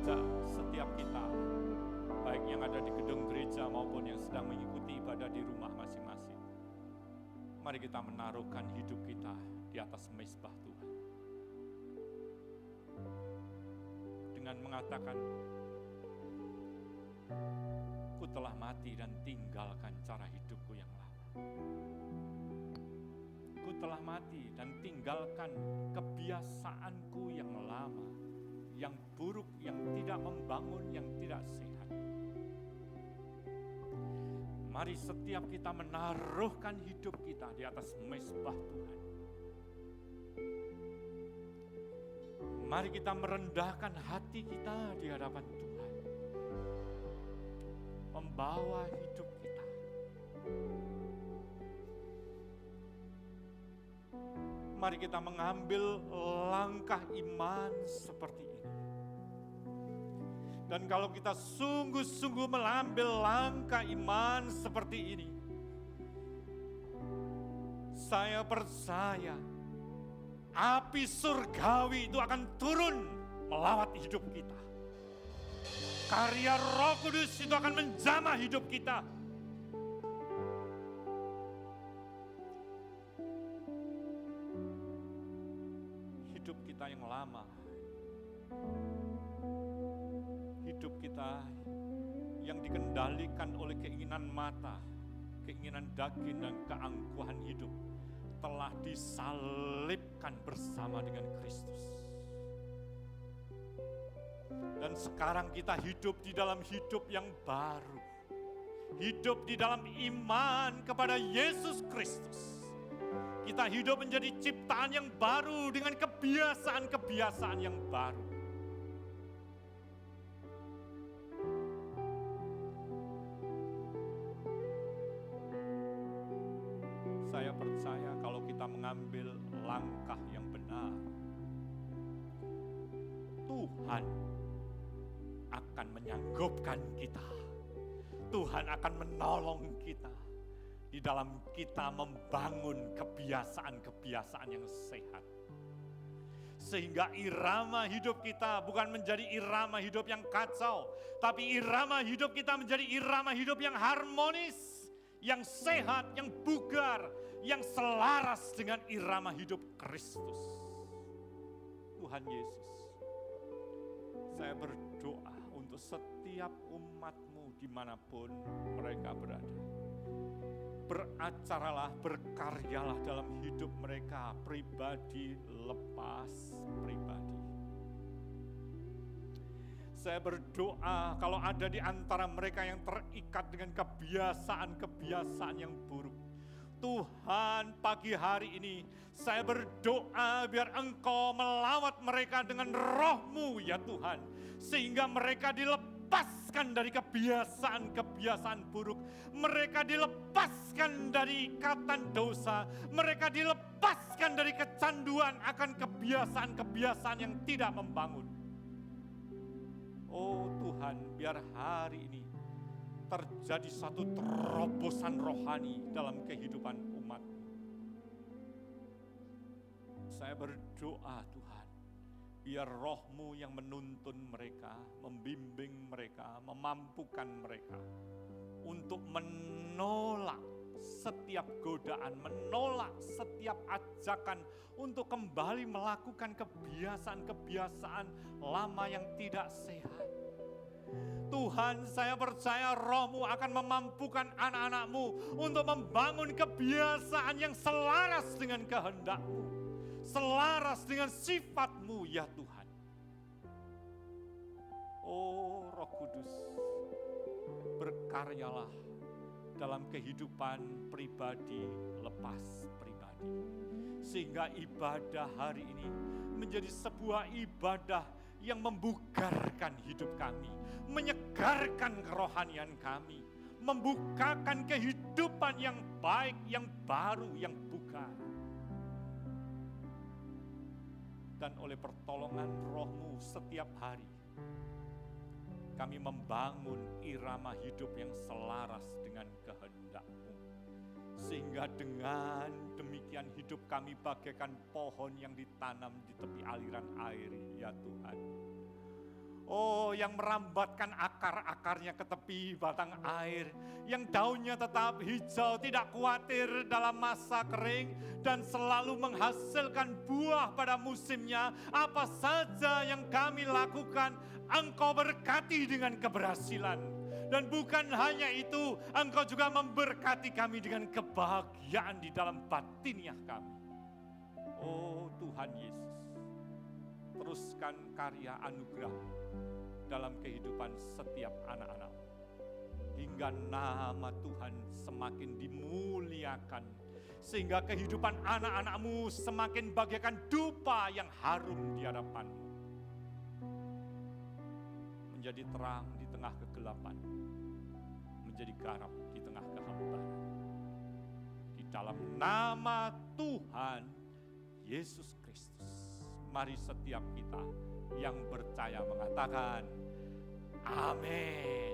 mengajak setiap kita, baik yang ada di gedung gereja maupun yang sedang mengikuti ibadah di rumah masing-masing. Mari kita menaruhkan hidup kita di atas mezbah Tuhan. Dengan mengatakan, ku telah mati dan tinggalkan cara hidupku yang lama. Ku telah mati dan tinggalkan kebiasaanku yang lama, yang buruk, yang tidak membangun, yang tidak sehat. Mari setiap kita menaruhkan hidup kita di atas mezbah Tuhan. Mari kita merendahkan hati kita di hadapan Tuhan. Membawa hidup kita. Mari kita mengambil langkah iman seperti ini. Dan kalau kita sungguh-sungguh mengambil langkah iman seperti ini, saya percaya api surgawi itu akan turun melawat hidup kita. Karya Roh Kudus itu akan menjamah hidup kita. Hidup kita yang lama, hidup kita yang dikendalikan oleh keinginan mata, keinginan daging dan keangkuhan hidup telah disalibkan bersama dengan Kristus. Dan sekarang kita hidup di dalam hidup yang baru. Hidup di dalam iman kepada Yesus Kristus. Kita hidup menjadi ciptaan yang baru dengan kebiasaan-kebiasaan yang baru. Saya percaya kalau kita mengambil langkah yang benar, Tuhan akan menyanggupkan kita. Tuhan akan menolong kita di dalam kita membangun kebiasaan-kebiasaan yang sehat. Sehingga irama hidup kita bukan menjadi irama hidup yang kacau, tapi irama hidup kita menjadi irama hidup yang harmonis, yang sehat, yang bugar, yang selaras dengan irama hidup Kristus. Tuhan Yesus, saya berdoa untuk setiap umat-Mu dimanapun mereka berada. Beracaralah, berkaryalah dalam hidup mereka, pribadi lepas pribadi. Saya berdoa kalau ada di antara mereka yang terikat dengan kebiasaan-kebiasaan yang buruk, Tuhan, pagi hari ini saya berdoa biar Engkau melawat mereka dengan Roh-Mu ya Tuhan, sehingga mereka dilepaskan dari kebiasaan-kebiasaan buruk, mereka dilepaskan dari ikatan dosa, mereka dilepaskan dari kecanduan akan kebiasaan-kebiasaan yang tidak membangun. Oh Tuhan, biar hari ini terjadi satu terobosan rohani dalam kehidupan umat. Saya berdoa Tuhan, biar Roh-Mu yang menuntun mereka, membimbing mereka, memampukan mereka untuk menolak setiap godaan, menolak setiap ajakan untuk kembali melakukan kebiasaan-kebiasaan lama yang tidak sehat. Tuhan, saya percaya Roh-Mu akan memampukan anak-anak-Mu untuk membangun kebiasaan yang selaras dengan kehendak-Mu, selaras dengan sifat-Mu ya Tuhan. Oh Roh Kudus, berkaryalah dalam kehidupan pribadi lepas pribadi, sehingga ibadah hari ini menjadi sebuah ibadah yang membugarkan hidup kami, menyegarkan kerohanian kami, membukakan kehidupan yang baik, yang baru, yang bugar. Dan oleh pertolongan Roh-Mu setiap hari, kami membangun irama hidup yang selaras dengan kehendak-Mu. Sehingga dengan demikian hidup kami bagaikan pohon yang ditanam di tepi aliran air ya Tuhan. Oh, yang merambatkan akar-akarnya ke tepi batang air, yang daunnya tetap hijau, tidak khawatir dalam masa kering, dan selalu menghasilkan buah pada musimnya. Apa saja yang kami lakukan, Engkau berkati dengan keberhasilan. Dan bukan hanya itu, Engkau juga memberkati kami dengan kebahagiaan di dalam batiniah kami. Oh Tuhan Yesus, teruskan karya anugerah dalam kehidupan setiap anak-anak, hingga nama Tuhan semakin dimuliakan, sehingga kehidupan anak-anak-Mu semakin bagaikan dupa yang harum di hadapan-Mu, menjadi terang di tengah kegelapan, menjadi garam di tengah kehamparan. Di dalam nama Tuhan Yesus Kristus, mari setiap kita yang percaya mengatakan amin.